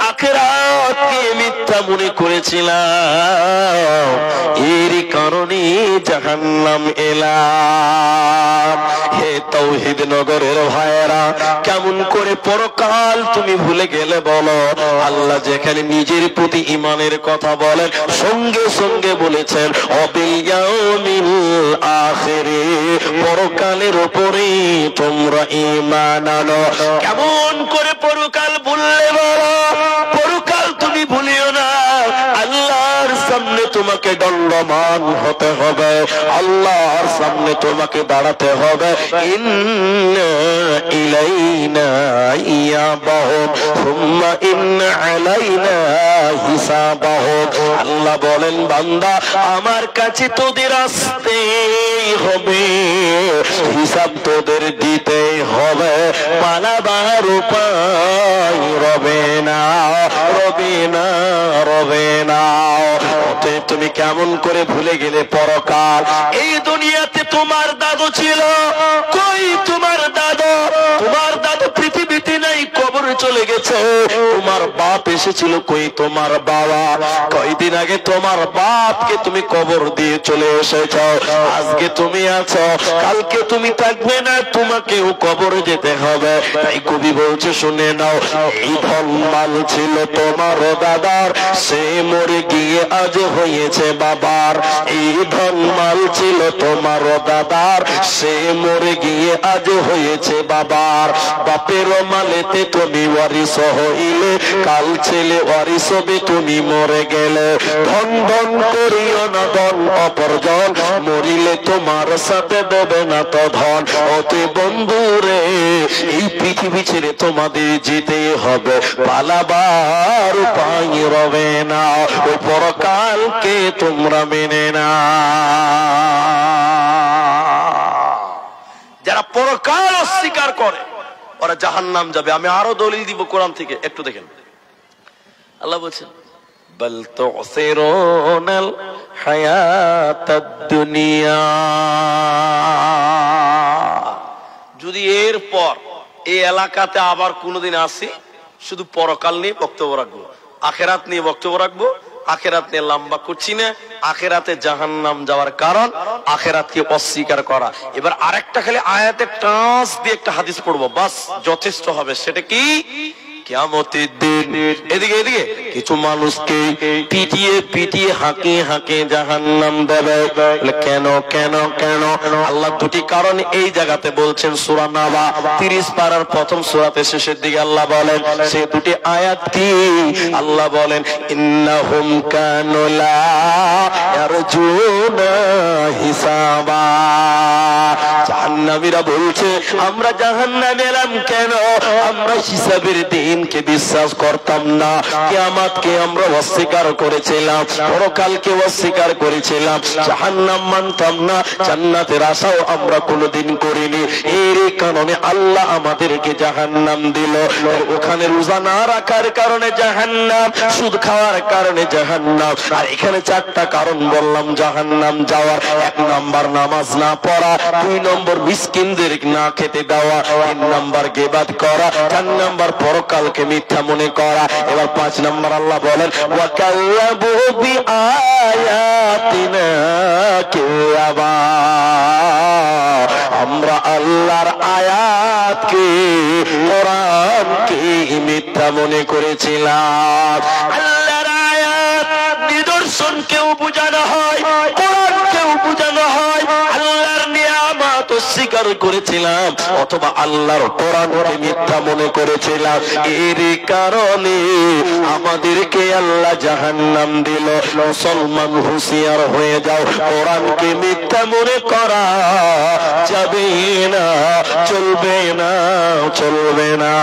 আখিরাতকে মিথ্যা মনে করেছিলাম, এর কারণে জাহান্নাম এলাম। হে তাওহীদ নগরের ভাইয়েরা, কেমন করে পরকাল তুমি ভুলে গেলে বলো? আল্লাহ যেখানে নিজের প্রতি ঈমানের কথা বলেন, সঙ্গে সঙ্গে বলেছেন অবিল ইয়াউমিল আখিরে, পরকালের উপরে তোমরা ঈমান আনো। কেমন করে পরকাল ভুললে বলো? পরকাল তুমি ভুলিও না, আল্লাহর সামনে তোমাকে দণ্ডমান হতে হবে, আল্লাহর সামনে তোমাকে দাঁড়াতে হবে। ইন্না ইলাইনা ইয়াবাহুম সুম্মা ইন্না আলাইনা হিসাবাহুম। আল্লাহ বলেন বান্দা আমার কাছে তোদের আসতেই হবে, হিসাব তোদের দিতেই হবে, পালাবার উপায় রবে না, রবে না, রবে না। তুমি কেমন করে ভুলে গেলে পরকাল? এই দুনিয়াতে তোমার দাদু ছিল, কই তোমার দাদু? তোমার দাদু পৃথিবীতে নাই, কবর চলে গেছে। তোমার বাপ এসেছিল, কই তোমার বাবা? কয়দিন আগে তোমার বাপকে তুমি কবর দিয়ে চলে এসেছো। আজকে তুমি আছো, কালকে তুমি থাকবে না, তোমাকেও কবরে যেতে হবে। তাই কবি বলছে, শুনে নাও, এই ধনমাল ছিল তোমার দাদার, সে মরে গিয়ে আজ হয়েছে বাবার। এই ধনমাল ছিল তোমার দাদার, সে মরে গিয়ে আজ হয়েছে বাবার। বাপের মালেতে তুমি ওয়ারিস হইলে, কাল ছেলে ওয়ারিস হবে তুমি মরে গেলে। ধন ধন করিও না ধন অপরজন, মরিলে তোমার সাথে দেবে না তো ধন। অতে বন্ধুরে, এই পৃথিবী ছেড়ে তোমাদের যেতে হবে, পালাবার উপায় রবে না। ওই পরকালকে তোমরা মেনে না। যারা পরকাল অস্বীকার করে ওরা জাহান্নাম যাবে। আমি আরো দলিল দিব কোরআন থেকে, একটু দেখেন। আল্লাহ বলছেন, বল তুসিরুনাল হায়াতাদ দুনিয়া। যদি এরপর এই এলাকাতে আবার কোনোদিন আসি, শুধু পরকাল নিয়ে বক্তব্য রাখবো, আখেরাত নিয়ে বক্তব্য রাখবো। আখেরাত নিয়ে লম্বা করছি না। আখেরাতে জাহান্নাম যাওয়ার কারণ আখেরাতকে অস্বীকার করা। এবার আরেকটা খালি আয়াতে টাচ দিয়ে একটা হাদিস পড়বো, বাস যথেষ্ট হবে। সেটা কি? কিয়ামতের দিন এদিকে এদিকে কিছু মানুষকে পিটিয়ে পিটিয়ে হাঁকে হাঁকে জাহান্নাম দেবে। কেন কেন কেন? আল্লাহ দুটি কারণ এই জায়গাতে বলছেন। সূরা নাবা 30 পারার প্রথম সূরাতে শেষের দিকে আল্লাহ বলেন, সেই দুটি আয়াত কি? আল্লাহ বলেন, ইন্নাহুম কানু লা ইয়ারজুনা হিসাবা। জাহান্নামীরা বলছে, আমরা জাহান্নামে এলাম কেন? আমরা হিসাবের দিনকে বিশ্বাস করতাম না, কিয়ামতকে আমরা অস্বীকার করেছিলাম, পরকালকে অস্বীকার করেছিলাম, জাহান্নাম মানতাম না, জান্নাতের আশাও আমরা কোনোদিন করিনি। এর কারণে আল্লাহ আমাদেরকে জাহান্নাম দিল। ওখানে রোজা না রাখার কারণে জাহান্নাম, সুদ খাওয়ার কারণে জাহান্নাম। আর এখানে 4টা কারণ বললাম জাহান্নাম যাওয়ার। 1 নাম্বার নামাজ না পড়া, 2 নম্বর মিসকিনদের না খেতে দেওয়া, 3 নাম্বার গীবত করা, 4 নাম্বার পরকালকে মিথ্যা মনে করা। এবার 5 নাম্বার আল্লাহ বলেন, ওয়া কাল্লাবু বিআয়াতিনা কিয়াবা। আমরা আল্লাহর আয়াতকে, কোরআনকে মিথ্যা মনে করেছিলাম। আল্লাহর আয়াত নিদর্শন কেউ বোঝানো হয়, কোরআনকেও বোঝানো হয়। আল্লাহর নিয়ামত অস্বীকার করেছিলাম, অথবা আল্লাহর কোরআনকে মিথ্যা মনে করেছিলাম। এর কারণে আমাদেরকে আল্লাহ জাহান্নাম দিল। মুসলমান হুঁশিয়ার হয়ে যাও, কোরআনকে মিথ্যা মনে করা যাবে না, চলবে না, চলবে না।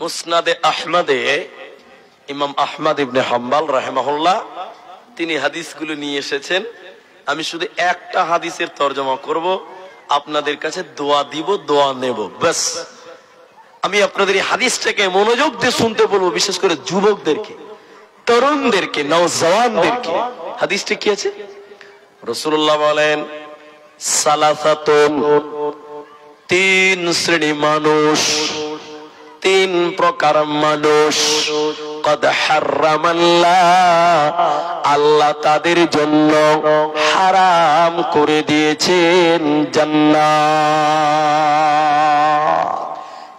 মুসনাদে আহমদে ইমাম আহমদ ইবনে হাম্বল রাহিমাহুল্লাহ তিনি হাদিসগুলো নিয়ে এসেছেন। আমি শুধু একটা হাদিসের তরজমা করব, আপনাদের কাছে দোয়া দিব, দোয়া নেব, বাস। আমি আপনাদের এই হাদিসটাকে মনোযোগ দিয়ে শুনতে বলবো, বিশেষ করে যুবকদেরকে, তরুণদেরকে, নওজওয়ানদেরকে। হাদিসটা কি আছে? রাসূলুল্লাহ বলেন, সালাসাতুন, 3 শ্রেণী মানুষ, 3 প্রকার মানুষ, কদ হারামাল্লাহ, আল্লাহ তাদের জন্য হারাম করে দিয়েছেন জান্নাত।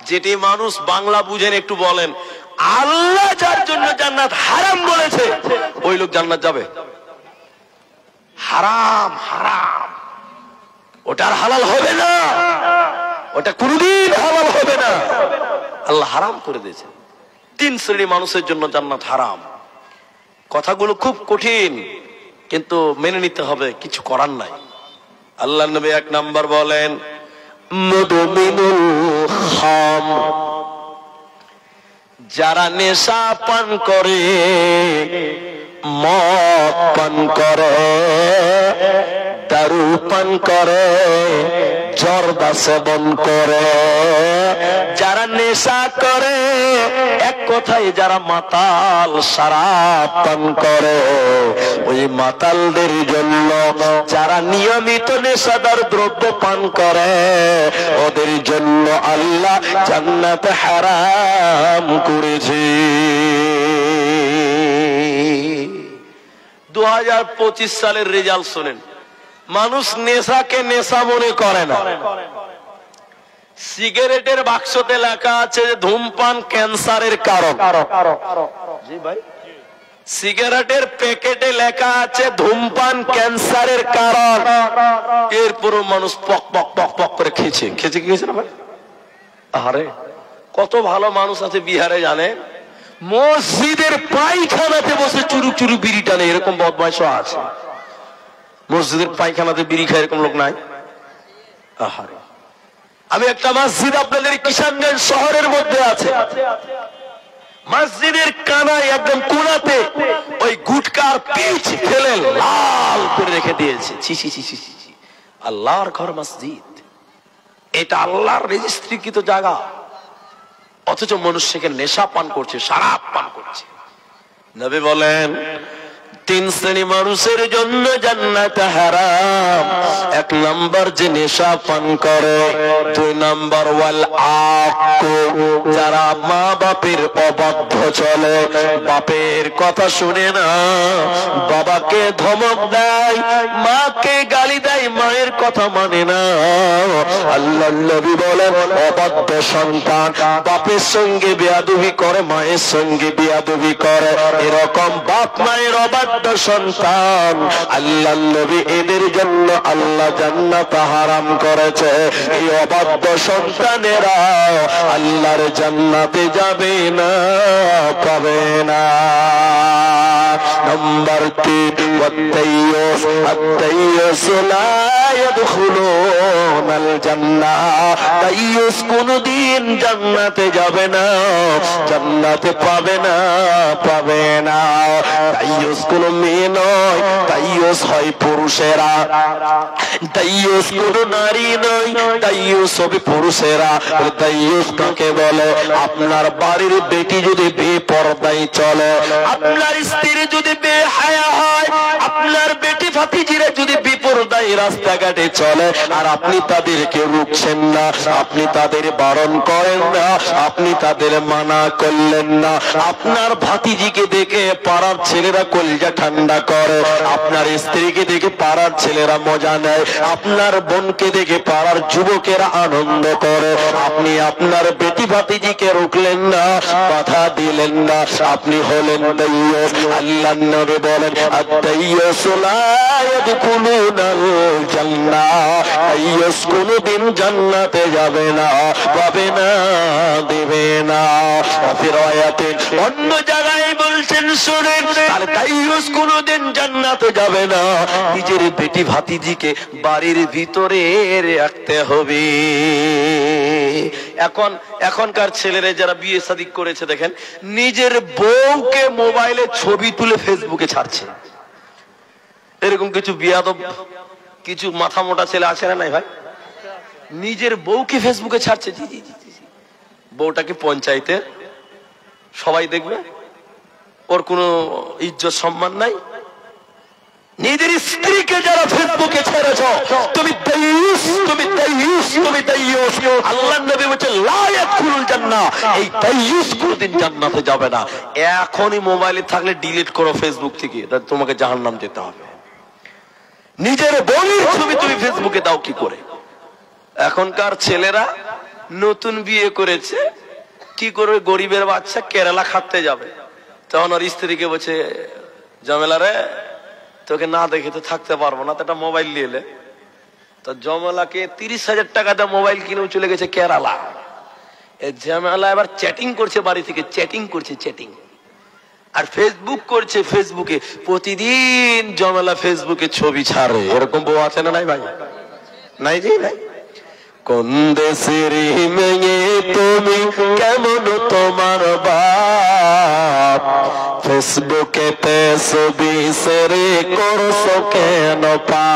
যেটি মানুষ বাংলা বুঝেন একটু বলেন, আল্লাহ যার জন্য জান্নাত হারাম বলেছে ওই লোক জান্নাত যাবে? হারাম হারাম, ওটার হালাল হবে না, ওটা কোনদিন হালাল হবে না। আল্লাহ হারাম করে দিয়েছে। 3 শ্রেণী মানুষের জন্য জান্নাত হারাম। কথাগুলো খুব কঠিন, কিন্তু মেনে নিতে হবে, কিছু করার নাই। আল্লাহ নবী 1 নাম্বার বলেন, মুদমিনুল খাম, যারা নেশা পান করে, মদ পান করে, দারু পান করে, জর্দা সেবন করে, যারা নেশা করে, এক কথায় যারা মাতাল শরাব পান করে, ওই মাতালদের জন্য যারা নিয়মিত নেশাদার দ্রব্য পান করে, ওদের জন্য আল্লাহ জান্নাত হারাম করেছে। 2025 সালের রেজাল্ট শুনেন। মানুষ নেশাকে নেশা মনে করে না। সিগারেটের বাক্সতে লেখা আছে যে ধূমপান ক্যান্সারের কারণ। জি ভাই, সিগারেটের প্যাকেটে লেখা আছে ধূমপান ক্যান্সারের কারণ। এরপরও মানুষ পক পক পক পক করে খেয়েছে না ভাই। আরে কত ভালো মানুষ আছে বিহারে জানে, মসজিদের পায়খানাতে বসে চুরুক চুরুক বিড়ি টানে, এরকম বদমাইশও আছে। মসজিদের পায়খানাতে বিড়ি খায় এরকম লোক নাই? আহারে, আমি একটা মসজিদ আপনাদের কিষানগঞ্জ শহরের মধ্যে আছে, মসজিদের কানায় একদম কোণাতে ওই গুটকার পিচ ফেলে লাল করে রেখে দিয়েছে। ছি ছি ছি ছি ছি, আল্লাহর ঘর মসজিদ, এটা আল্লাহর রেজিস্ট্রিকৃত জায়গা, অথচ মনুষ্যকে নেশা পান করছে, শরাব পান করছে। নবী বলেন 3 শ্রেণী মানুষের জন্য জান্নাত হারাম। 1 নাম্বার যে নেশা পান করে, 2 নাম্বার ওয়াল আক্কু, যারা মা বাপের অবাধ্য চলে, বাপের কথা শুনে না, বাবাকে ধমক দেয়, মাকে গালি দেয়, মায়ের কথা মানে না। আল্লাহর নবী বলেন অবাধ্য সন্তান বাপের সঙ্গে বেয়াদবি করে, মায়ের সঙ্গে বেয়াদবি করে, এরকম বাপ মায়ের অবাধ্য সন্তান আল্লাহর নবী এদের জন্য আল্লাহ জান্নাত হারাম করেছে। এই অবাধ্য সন্তানেরা আল্লাহর জান্নাতে যাবে না, পাবে না। নাম্বার 3 ওয়াত্তাইয়ুস, আত্তাইয়ুস লা ইয়াদখুলুনাল জান্নাহ, তাইয়ুস কোনদিন জান্নাতে যাবে না, জান্নাতে পাবে না, পাবে না। তাইয়ুস কোন মেয়ে নয়, তাইয়ুস হয় পুরুষেরা, তাইয়ুস কোন নারী নয়, তাইয়ুস হবে পুরুষেরা। তাইয়ুস কাকে বলে? আপনার বাড়ির বেটি যদি বেপরদায় চলে, আপনার স্ত্রী যদি বেহায়া হয়, আপনার বেটি ভাতিজিরা যদি বিপরদায় রাস্তাঘাটে চলে, আর আপনি তাদেরকে রুখছেন না, আপনি তাদের বারণ করেন না, আপনি তাদের মানা করলেন না, আপনার ভাতিজিকে দেখে পাড়ার ছেলেরা কলিজা ঠান্ডা করে, আপনার স্ত্রীকে দেখে পাড়ার ছেলেরা মজা নেয়, আপনার বোনকে দেখে পাড়ার যুবকেরা আনন্দ করে, আপনি আপনার বেটি ভাতিজিকে রুখলেন না, বাধা দিলেন না, আপনি হলেন তাইয়ুস। আল্লাহর নবী বলেন আত-তাইয়ুস লা ইয়াদখুলুনাল জান্নাহ, তাইয়ুস কোনদিন জান্নাতে যাবে না, পাবে না, দেবে না। ফিরায়াতে অন্য জায়গায় বলছেন শুনেন, আর তাইয়ুস কোনদিন জান্নাতে যাবে না, নিজের বেটি ভাতিজিকে বাড়ির ভিতরে রাখতে হবে। এখনকার ছেলেরা যারা বিয়ে শাদী করেছে দেখেন, নিজের বউকে মোবাইলে ছবি তুলে ফেসবুকে ছাড়ছে। এরকম কিছু বিয়াদব, কিছু মাথা মোটা ছেলে আছে না নাই ভাই? নিজের বউকে ফেসবুকে ছাড়ছে। জি জি জি, বউটাকে পঞ্চায়েতে সবাই দেখবে, ওর কোনো ইজ্জত সম্মান নাই। নিজের স্ত্রীকে যারা ফেসবুকে ছেড়েছ, তুমি তাইয়ুস, তুমি তাইয়ুস, তুমি তাইয়ুস। আল্লাহর নবী বলেছেন লা ইয়াদখুলুল জান্নাহ, এই তাইয়ুস কোনদিন জান্নাতে যাবে না। এখনই মোবাইলে থাকলে ডিলিট করো ফেসবুক থেকে, তোমাকে জাহান্নাম যেতে হবে। নিজের বউয়ের ছবি তুমি ফেসবুকে দাও কি করে? এখনকার ছেলেরা নতুন বিয়ে করেছে, কি করবে? গরিবের বাচ্চা কেরালা খাটতে যাবে, তখন ওর স্ত্রীকে বলছে জমেলা রে, তোকে না দেখে তো থাকতে পারবো না, তো একটা মোবাইল নিয়ে এলে। তো জমেলাকে 30,000 টাকা দিয়ে মোবাইল কিনেও চলে গেছে কেরালা। এই জমেলা এবার চ্যাটিং করছে, বাড়ি থেকে চ্যাটিং করছে, চ্যাটিং আর ফেসবুক করছে। ফেসবুকে প্রতিদিন জমেলা ফেসবুকে ছবি ছাড়ে। এরকম বউ আছে না নাই ভাই? নাই জি নাই। কোন দেশের মেয়ে তুমি, কেমন তোমার বাপ, ফেসবুকে ছবি শেয়ার করছো কেন পাপ?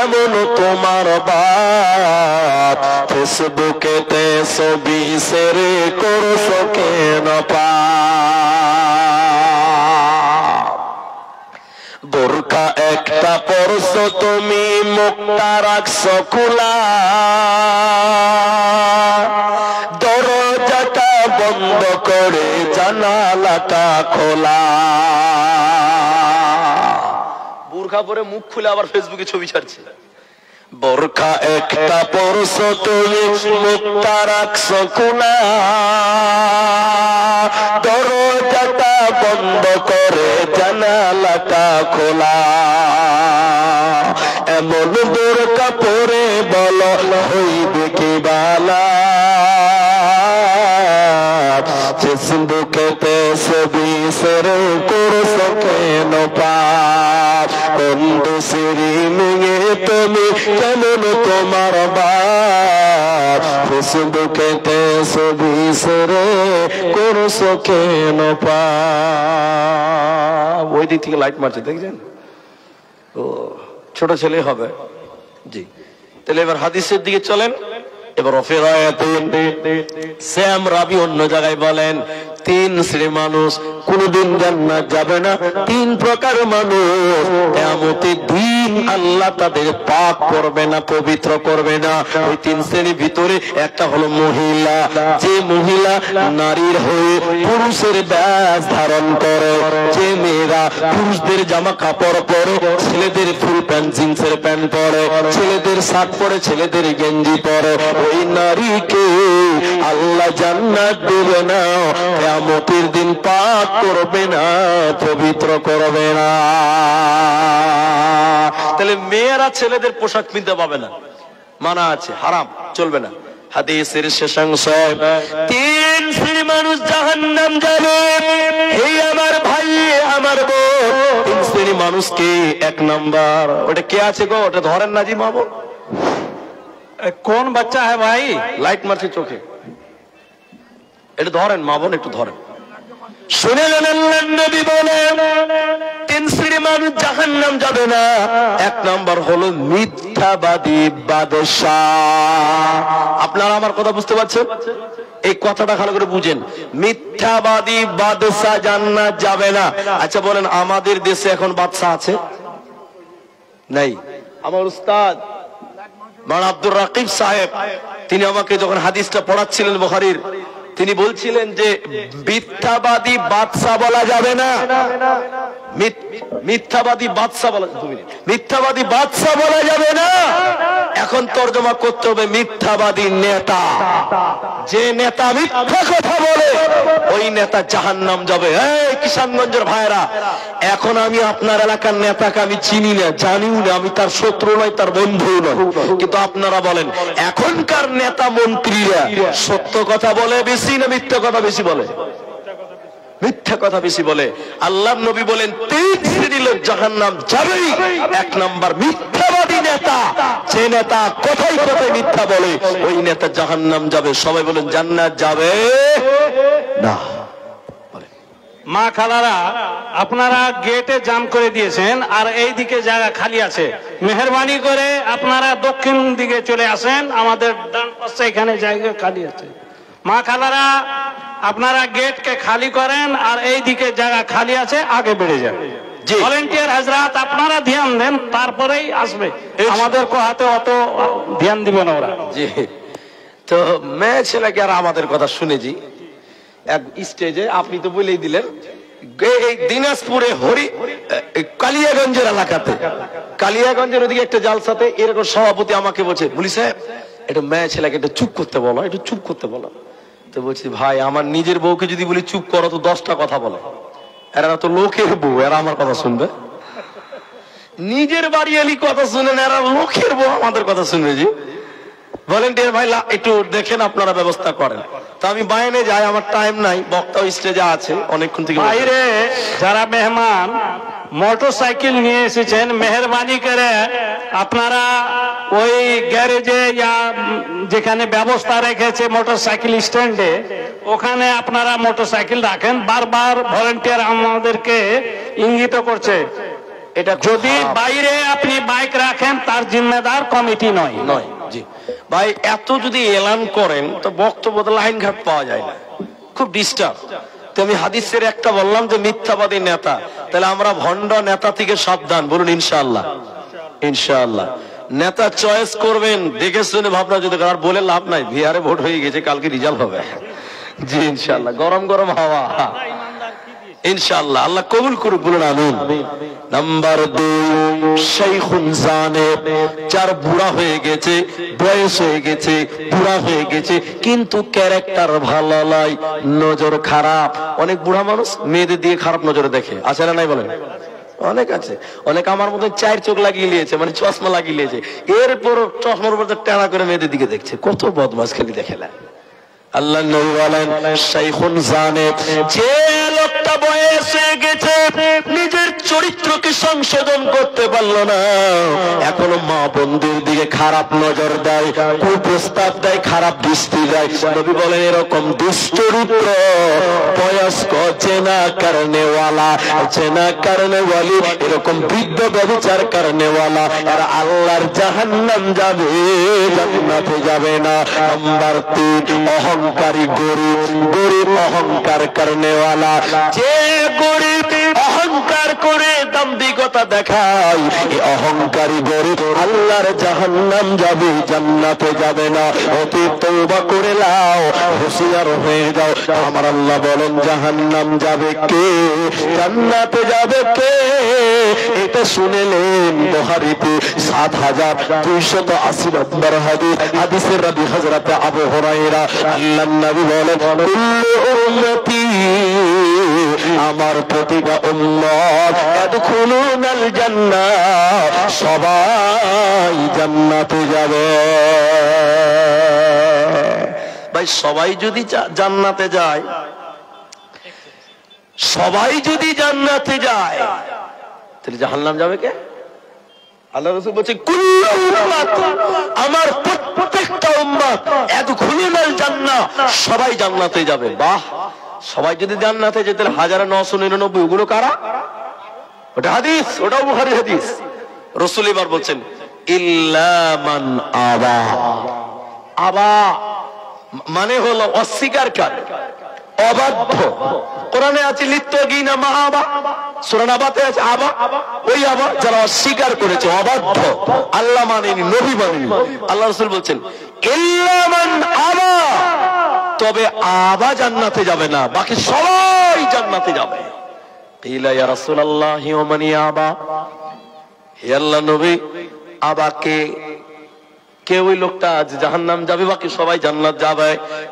কেমন তোমার বাপ, ফেসবুকেতে ছবি শেয়ার করছো কেন পাপ। বোরকা একটা পরছো তুমি, মুখটা রাখছো খোলা, দরজাটা বন্ধ করে জানালাটা খোলা। বোরকা পরে মুখ খুলে আবার ফেসবুকে ছবি ছাড়ছে। বোরকা একটা পরছো তুমি, মুখটা রাখছো খোলা, দরজাটা বন্ধ করে জানালাটা খোলা। এমন বোরকা পরে বলো হইবে কি বালা, ফেসবুকেতে ছবি শেয়ার করছো কেন পাপ। বন্ধু সিঁড়ি মেয়ে তুমি কেমন তোমার বাপ, ফেসবুকেতে ছবি শেয়ার করছো কেন পাপ। ওই দিক থেকে লাইট মারছে দেখছেন, ও ছোট ছেলে হবে। জি, তাহলে এবার হাদিসের দিকে চলেন। এবার শ্যাম রাবি অন্য জায়গায় বলেন, তিন শ্রেণীর মানুষ কোনদিন জান্নাত যাবে না। তিন প্রকার মানুষ কিয়ামতের দিন আল্লাহ তাদের পাক করবে না, পবিত্র করবে না। ওই তিন শ্রেণীর ভিতরে একটা হলো মহিলা, যে মহিলা নারীর হয়ে পুরুষের বেশ ধারণ করে, যে মেয়েরা পুরুষদের জামা কাপড় পরে, ছেলেদের ফুল প্যান্ট জিন্সের প্যান্ট পরে, ছেলেদের শার্ট পরে, ছেলেদের গেঞ্জি পরে, ওই নারীকে আল্লাহ জান্নাত দেবে না, কিয়ামতের দিন পাক করবে না, পবিত্র করবে না। তাহলে মেয়েরা ছেলেদের পোশাক কিনতে পাবে না, মানা আছে, হারাম, চলবে না। হাদিসের শেষাংশ, তিন শ্রেণীর মানুষ জাহান্নাম যাবে। এই আমার ভাই, আমার বোন, তিন শ্রেণীর মানুষকে এক নাম্বার, ওটা কে আছে গো, ওটা ধরেন না জি মাবো। कौन बच्चा है भाई? লাইট মারছে চোখে, এটা ধরেন মা বোন, একটু ধরেন। শুনেলেন আল্লাহর নবী বলেন, তিন শ্রেণীর মানুষ জাহান্নাম যাবে না। এক নাম্বার হলো মিথ্যাবাদী বাদশাহ। আপনারা আমার কথা বুঝতে পারছেন? এই কথাটা ভালো করে বুঝেন। মিথ্যাবাদী বাদশাহ জান্নাত যাবে না। আচ্ছা বলেন, আমাদের দেশে এখন বাদশাহ আছে? নাই। আমার উস্তাদ মাওলানা আব্দুর রাকিব সাহেব, তিনি আমাকে যখন হাদিসটা পড়াচ্ছিলেন বুখারীর, তিনি বলছিলেন যে মিথ্যাবাদী বাদশা বলা যাবে না। মিথ্যাবাদী বাদশা বলা, মিথ্যাবাদী বাদশা বলা যাবে না। এখন তর্জমা করতে হবে মিথ্যাবাদী নেতা। যে নেতা মিথ্যা কথা বলে ওই নেতা জাহান্নাম যাবে। এই কিষানগঞ্জের ভাইরা, এখন আমি আপনার এলাকার নেতাকে আমি চিনি না, জানিও না, আমি তার শত্রু নয়, তার বন্ধু নয়, কিন্তু আপনারা বলেন এখনকার নেতা মন্ত্রীরা সত্য কথা বলে বেশি না মিথ্যা কথা বেশি বলে? মিথ্যা কথা বেশি বলে। আল্লাহর নবী বলেন তিন শ্রেণীর লোক জাহান্নাম যাবেই। এক নাম্বার মিথ্যাবাদী নেতা, যে নেতা কথাই কথাই মিথ্যা বলে ওই নেতা জাহান্নাম যাবে। সবাই বলেন জান্নাত যাবে না। মা খালারা, আপনারা গেটে জাম করে দিয়েছেন আর এই দিকে জায়গা খালি আছে, মেহেরবানি করে আপনারা দক্ষিণ দিকে চলে আসেন, আমাদের ডান পাশে এখানে জায়গা খালি আছে। মা খালারা, আপনারা গেটকে খালি করেন আর এই দিকে জায়গা খালি আছে, আগে বেড়ে যান। ভলেন্টিয়ার হাজরাত, আপনারা ধ্যান দেন, তারপরেই আসবে, আমাদের হাতে অত ধ্যান দিবেন ওরা। জি, তো মেয়ে ছেলেকে আর আমাদের কথা শুনেছি এক স্টেজে, আপনি তো বলেই দিলেন, এই দিনাজপুরে কালিয়াগঞ্জের এলাকাতে, কালিয়াগঞ্জের ওদিকে একটা জালসাতে এরকম সভাপতি আমাকে বলছে, বলি সাহেব একটু মেয়ে ছেলেকে একটু চুপ করতে বলো, একটু চুপ করতে বলো। তো বলছি ভাই, আমার নিজের বউকে যদি বলি চুপ করো তো 10টা কথা বলে, এরা তো লোকের বউ, এরা আমার কথা শুনবে? নিজের বাড়ি এলি কথা শুনেন, এরা লোকের বউ আমাদের কথা শুনবে। জি ভলেন্টিয়ার ভাই একটু দেখেন, আপনারা ব্যবস্থা করেন। তো আমি বাইরে যাই, আমার টাইম নাই, বক্তা স্টেজে আছে অনেকক্ষণ থেকে। বাইরে যারা মেহমান মোটর সাইকেল নিয়ে এসেছেন, মেহরবানি করে আপনারা ওই গ্যারেজে या যেখানে ব্যবস্থা রেখেছে মোটর সাইকেল স্ট্যান্ডে, ওখানে আপনারা মোটর সাইকেল রাখেন। বারবার ভলেন্টিয়ার আমাদেরকে ইঙ্গিত করছে এটা যদি বাইরে আপনি বাইক রাখেন তার জিম্মেদার কমিটি নয়। নয়। জি ভাই, এত যদি এলান করেন তো বক্তব্য লাইন ঘাট পাওয়া যায় না, খুব ডিস্টার্ব। তো আমি হাদিসের একটা বললাম যে মিথ্যাবাদী নেতা, তাহলে আমরা ভণ্ড নেতা থেকে সাবধান, বলুন ইনশাআল্লাহ। ইনশাআল্লাহ নেতা চয়েস করবেন দেখে শুনে ভাবনা, যদি আর বলে লাভ নাই, বিহারে ভোট হয়ে গেছে, কালকে রেজাল্ট হবে। জি ইনশাআল্লাহ, গরম গরম হাওয়া ইনশাআল্লাহ, আল্লাহ কবুল করুক, বলুন আমিন। নাম্বার 2, শাইখুন জানেব, যার বুড়া হয়ে গেছে, বয়স হয়ে গেছে, বুড়া হয়ে গেছে, কিন্তু ক্যারেক্টার ভালো নয়, নজর খারাপ। অনেক বুড়া মানুষ মেয়েদের দিয়ে খারাপ নজরে দেখে, আছে না নাই বলেন? অনেক আছে। অনেক আমার মতো 4 চোখ লাগিয়ে নিয়েছে, মানে চশমা লাগিয়ে নিয়েছে, এরপর চশমার উপর টানা করে মেয়েদের দিকে দেখছে। কত বদমাশ খালি দেখে না। আল্লাহ নবী বলেন শাইখুন জানেব, যে লোকটা বয়স হয়ে গেছে, নিজের চরিত্রকে সংশোধন করতে পারলো না, এখনো মা বন্ধুর দিকে খারাপ নজর দেয়, কুপ্রস্তাব দেয়, খারাপ দৃষ্টি দেয়। নবী বলেন এরকম দুশ্চরিত্র বয়স্ক চেনা কারণেওয়ালা, চেনা কারণেওয়ালি, এরকম বৃদ্ধ ব্যভিচার কারণেওয়ালা, এরা আল্লাহর জাহান্নাম যাবে, জান্নাতে যাবে না। নাম্বার 3, অহংকারী গরিব, গরিব অহংকার কারণেওয়ালা, যে গরিব অহংকার করে দাম্ভিকতা দেখায়, এই অহংকারী গরিব আল্লাহর জাহান্নাম যাবে, জান্নাতে যাবে না। অতি তওবা করে লাও, হুঁশিয়ার হয়ে যাও। আমার আল্লাহ বলেন জাহান্নাম যাবে কে, জান্নাতে যাবে কে? এটা শুনেলেন বুখারীতে 7280 নম্বর হাদিস, হাদিসের রাবী হযরত আবু হুরায়রা, আল্লাহর নবী বলেন কুল্লু উম্মতি, আমার প্রতিটা উম্মত ইয়াদখুলুনাল জান্নাহ, সবাই জান্নাতে যাবে। ভাই সবাই যদি জান্নাতে যায়, সবাই যদি জান্নাতে যায়, তাহলে জাহান্নাম যাবে কে? আল্লাহ রাসূল বলেন কুল্লু উম্মত, আমার প্রত্যেকটা উম্মত ইয়াদখুলুনাল জান্নাহ, সবাই জান্নাতে যাবে। বাহ, সবাই যদি জান্নাতে যেতে, 1999 ওগুলো কারা? ওটা হাদিস, ওটাও বুখারী হাদিস। রাসূল এবার বলছেন ইল্লা মান আবা। আবা মানে হলো অস্বীকারী, অবাধ্য। কোরআনে আছে লিত্তগিনা মাআবা, সূরা নাবাতে আছে আবা, ওই আবা যারা অস্বীকার করেছে, অবাধ্য, আল্লাহ মানেনি, নবী মানেনি। আল্লাহ রাসূল বলছেন ইল্লা মান আবা, তবে আবা জান্নাতে যাবে না, বাকি সবাই জান্নাতে যাবে। কিলা ইয়া রাসূলুল্লাহ ওয়া মান আবা, হে আল্লাহর নবী, আবাকে কে? ওই লোকটা আজ জাহান্নাম যাবে, বাকি সবাই জান্নাত যাবে।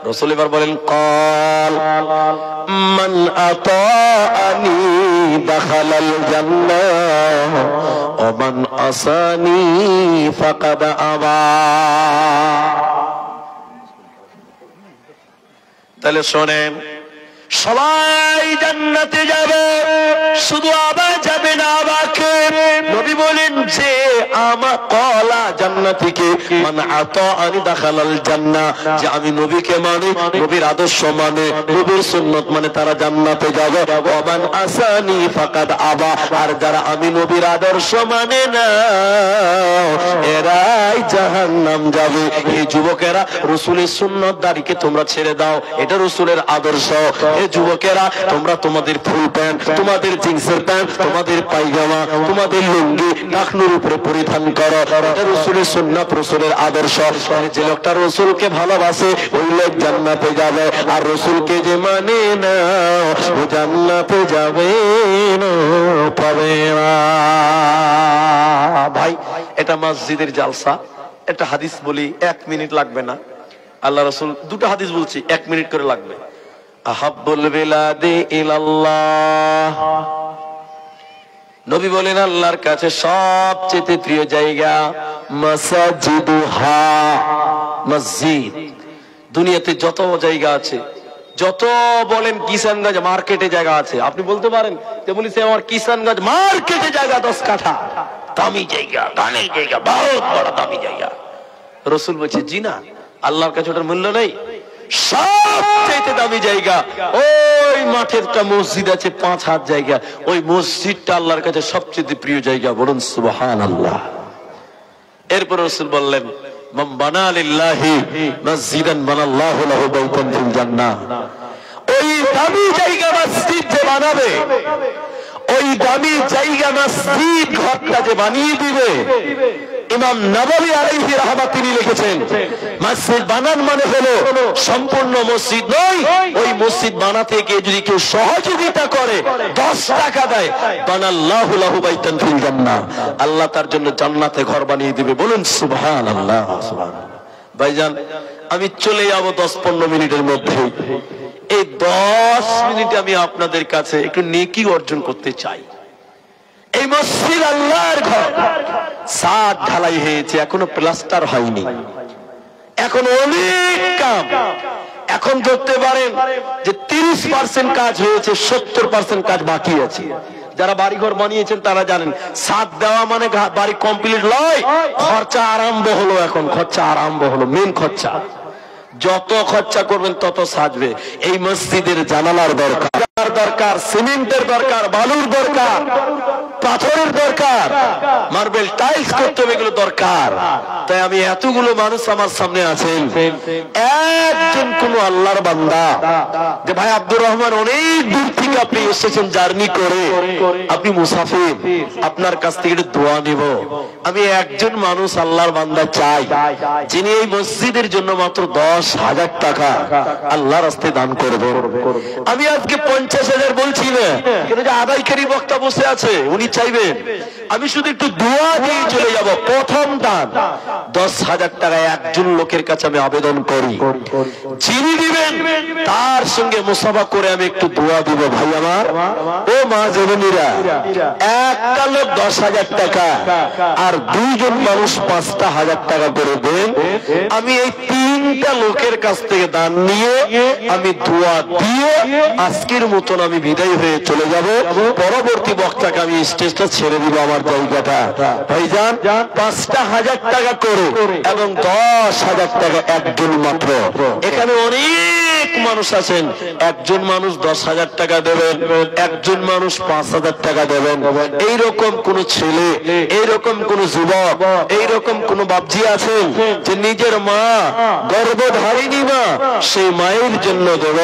রাসূল এবার বলেন ক্বাল মান আতাআনি দাখালাল জান্নাহ ওয়া মান আসানি ফাকাদ আবা। তাহলে শোনেন, সবাই জান্নাতে যাবে, শুধু আবা যাবে না। আবাকে নবী বলেন যে আমা কলা জান্নাতিকে মান আতাআনি দাখালাল জান্নাহ, যে আমি নবীকে মানে, নবীর আদর্শ মানে, নবীর সুন্নাত মানে, তারা জান্নাতে যাবে। ওয়া মান আসানি ফাকাদ আবা, আর যারা আমি নবীর আদর্শ মানে না, এরাই জাহান্নাম যাবে। এই যুবকেরা, রাসূলের সুন্নাত দাড়িকে তোমরা ছেড়ে দাও, এটা রাসূলের আদর্শ। এই যুবকেরা, তোমরা তোমাদের ফুল প্যান্ট, তোমাদের জিন্সের প্যান্ট, তোমাদের পায়জামা, তোমাদের লুঙ্গি টাকনুর উপরে পরিধান করো, এটা রাসূলের সুন্নাত, রাসূলের আদর্শ। যে লোকটা রাসূলকে ভালোবাসে, ওই লোক জান্নাতে যাবে, আর রাসূলকে যে মানে না, ও জান্নাতে যাবে না, পাবে না। ভাই এটা মসজিদের জালসা, একটা হাদিস বলি, 1 মিনিট লাগবে না। আল্লাহ রাসূল দুটো হাদিস বলছি, 1 মিনিট করে লাগবে। আহাব্বুল বিলাদি ইলাল্লাহ, নবী বলেন আল্লাহর কাছে সবচেয়ে প্রিয় জায়গা মাসাজিদুহা, মসজিদ। দুনিয়াতে যত জায়গা আছে, যত বলেন কিষানগঞ্জ মার্কেটে জায়গা আছে, আপনি বলতে পারেন তেমনি সে আমার কিষানগঞ্জ মার্কেটে জায়গা 10 কাঠা, দামি জায়গা, দামি জায়গা, বহুত বড় দামি জায়গা। রাসূল বলছে জি না, আল্লাহর কাছে ওটার মূল্য নেই। সবচেয়ে দামি জায়গা ওই মাঠের একটা মসজিদ আছে 5 হাত জায়গা, ওই মসজিদটা আল্লাহর কাছে সবচেয়ে প্রিয় জায়গা। বলুন সুবহানাল্লাহ। এরপর রাসূল বললেন, মান বানা লিল্লাহি মসজিদান বানাল্লাহু লাহু বাইতান ফিল জান্নাহ। ওই দামি জায়গা মসজিদ যে বানাবে, ওই দামি জায়গা মসজিদ ঘরটা যে বানিয়ে দিবে, ইমাম নববী আলাইহি রাহমাত তিনি লিখেছেন, মসজিদ বানান মানে হলো সম্পূর্ণ মসজিদ নয়, ওই মসজিদ বানাতে গিয়ে যদি কেউ সহযোগিতা করে 10 টাকা দেয়, বানাল্লাহু লাহু বাইতান ফিল জান্নাহ, আল্লাহ তার জন্য জান্নাতে ঘর বানিয়ে দিবে। বলুন সুবহানাল্লাহ। ভাইজান, আমি চলে যাব 10-15 মিনিটের মধ্যে। এই 10 মিনিটে আমি আপনাদের কাছে একটু নেকি অর্জন করতে চাই। এই মসজিদ আল্লাহর ঘর, ছাদ ঢালাই হয়েছে, এখনো প্লাস্টার হয়নি, এখন অনেক কাম। এখন ধরতে পারেন যে 30% কাজ হয়েছে, 70% কাজ বাকি আছে। যারা বাড়িঘর বানিয়েছেন তারা জানেন, ছাদ দেওয়া মানে বাড়ি কমপ্লিট নয়, খরচা আরম্ভ হলো। এখন খরচা আরম্ভ হলো, মেন খরচা। যত খরচা করবেন তত সাজবে। এই মসজিদের জানালার দরকার, সিমেন্টের দরকার, বালুর দরকার, পাথরের দরকার, মার্বেল টাইলস করতে হবে, এগুলো দরকার। তাই আমি এতগুলো মানুষ আমার সামনে আছেন, একজন কোন আল্লাহর বান্দা যে ভাই আব্দুর রহমান অনেক দূর থেকে আপনি এসেছেন জার্নি করে, আপনি মুসাফির, আপনার কাছ থেকে একটু দোয়া নিব। আমি একজন মানুষ আল্লাহর বান্দা চাই যিনি এই মসজিদের জন্য মাত্র 10,000 টাকা আল্লাহর রাস্তায় দান করবেন। আমি আজকে 50,000 বলছি না, কেন যে আদায়কারী বক্তা বসে আছে, উনি চাইবেন আমি শুধু একটু দোয়া দিয়ে চলে যাব। প্রথম দান 10,000 টাকা একজন লোকের কাছে আমি আবেদন করি, যিনি দিবেন তার সঙ্গে মুসাফা করে আমি একটু দোয়া দিব। ভাই আমার, ও মা জননীরা, একটা লোক 10,000 টাকা আর 2 জন মানুষ 5,000 টাকা করে দেন। আমি এই 3টা লোকের কাছ থেকে দান নিয়ে আমি দোয়া দিয়ে আজকের মতন আমি বিদায় হয়ে চলে যাব। পরবর্তী বক্তাকে আমি স্টেজটা ছেড়ে দিব আমার জায়গাটা। ভাইজান, 5,000 টাকা করে এবং 10,000 টাকা একজন মাত্র। এখানে অনেক মানুষ আছেন, একজন মানুষ 10,000 টাকা দেবেন, একজন মানুষ 5,000 টাকা দেবেন। এইরকম কোন ছেলে, এইরকম কোন যুবক, এইরকম কোন বাপজি আছেন যে নিজের মা গর্ভধারিণী মা, সেই মায়ের জন্য দেব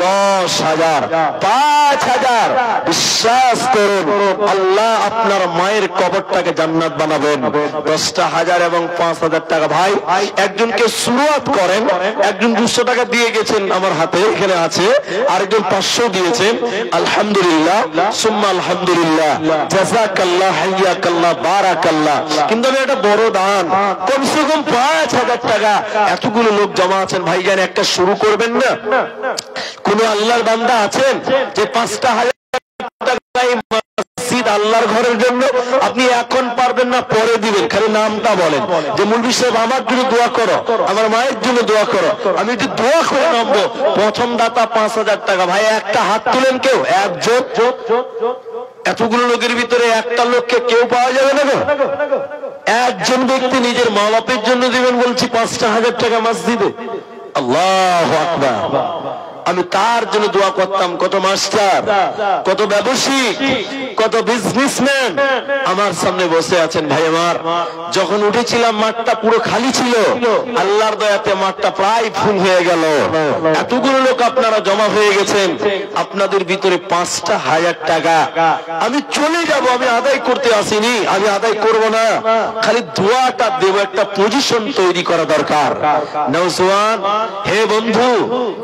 10,000, 5,000। বিশ্বাস করুন, আল্লাহ আপনার মায়ের কবরটাকে জান্নাত বানাবেন। 10,000 এবং 5,000 টাকা। ভাই, একজনকে শুরুয়াত করেন, একজন 200 টাকা দিয়ে গেছেন আমার হাতে, এখানে আছে, আরেকজন 500 দিয়েছেন। আলহামদুলিল্লাহ, সুম্মা আলহামদুলিল্লাহ, জাযাকাল্লাহ, হাইয়াকাল্লাহ, বারাকাল্লাহ। কিন্তু আমি একটা বড় দান, কমসে কম 5,000 টাকা। এতগুলো লোক জমা আছেন, ভাইজান একটা শুরু করবেন না? কোন আল্লাহর বান্দা আছেন যে 5,000 টাকা মসজিদ আল্লাহর ঘরের জন্য আপনি এখন পারবেন না, পরে দিবেন, খালি নামটা বলেন যে মুলবি সাহেব আমার জন্য দোয়া করো, আমার মায়ের জন্য দোয়া করো, আমি একটু দোয়া করে নামবো। প্রথম দাতা 5,000 টাকা। ভাই, একটা হাত তুলেন কেউ? একজন? এতগুলো লোকের ভিতরে একটা লোককে কেউ পাওয়া যাবে না? একজন ব্যক্তি নিজের মা বাপের জন্য দিবেন বলছি 5,000 টাকা মসজিদে। আল্লাহু আকবার। আমি তার জন্য দোয়া করতাম। কত মাস্টার, কত ব্যবসায়িক, কত বিজনেসম্যান আমার সামনে বসে আছেন। ভাই আমার, যখন উঠেছিলাম মাঠটা পুরো খালি ছিল, আল্লাহর দয়াতে মাঠটা প্রায় ফুল হয়ে গেল। এতগুলো লোক আপনারা জমা হয়ে গেছেন, আপনাদের ভিতরে 5,000 টাকা আমি চলে যাব। আমি আদায় করতে আসিনি, আমি আদায় করব না, খালি দোয়াটা দেব। একটা পজিশন তৈরি করা দরকার। নওজওয়ান, হে বন্ধু,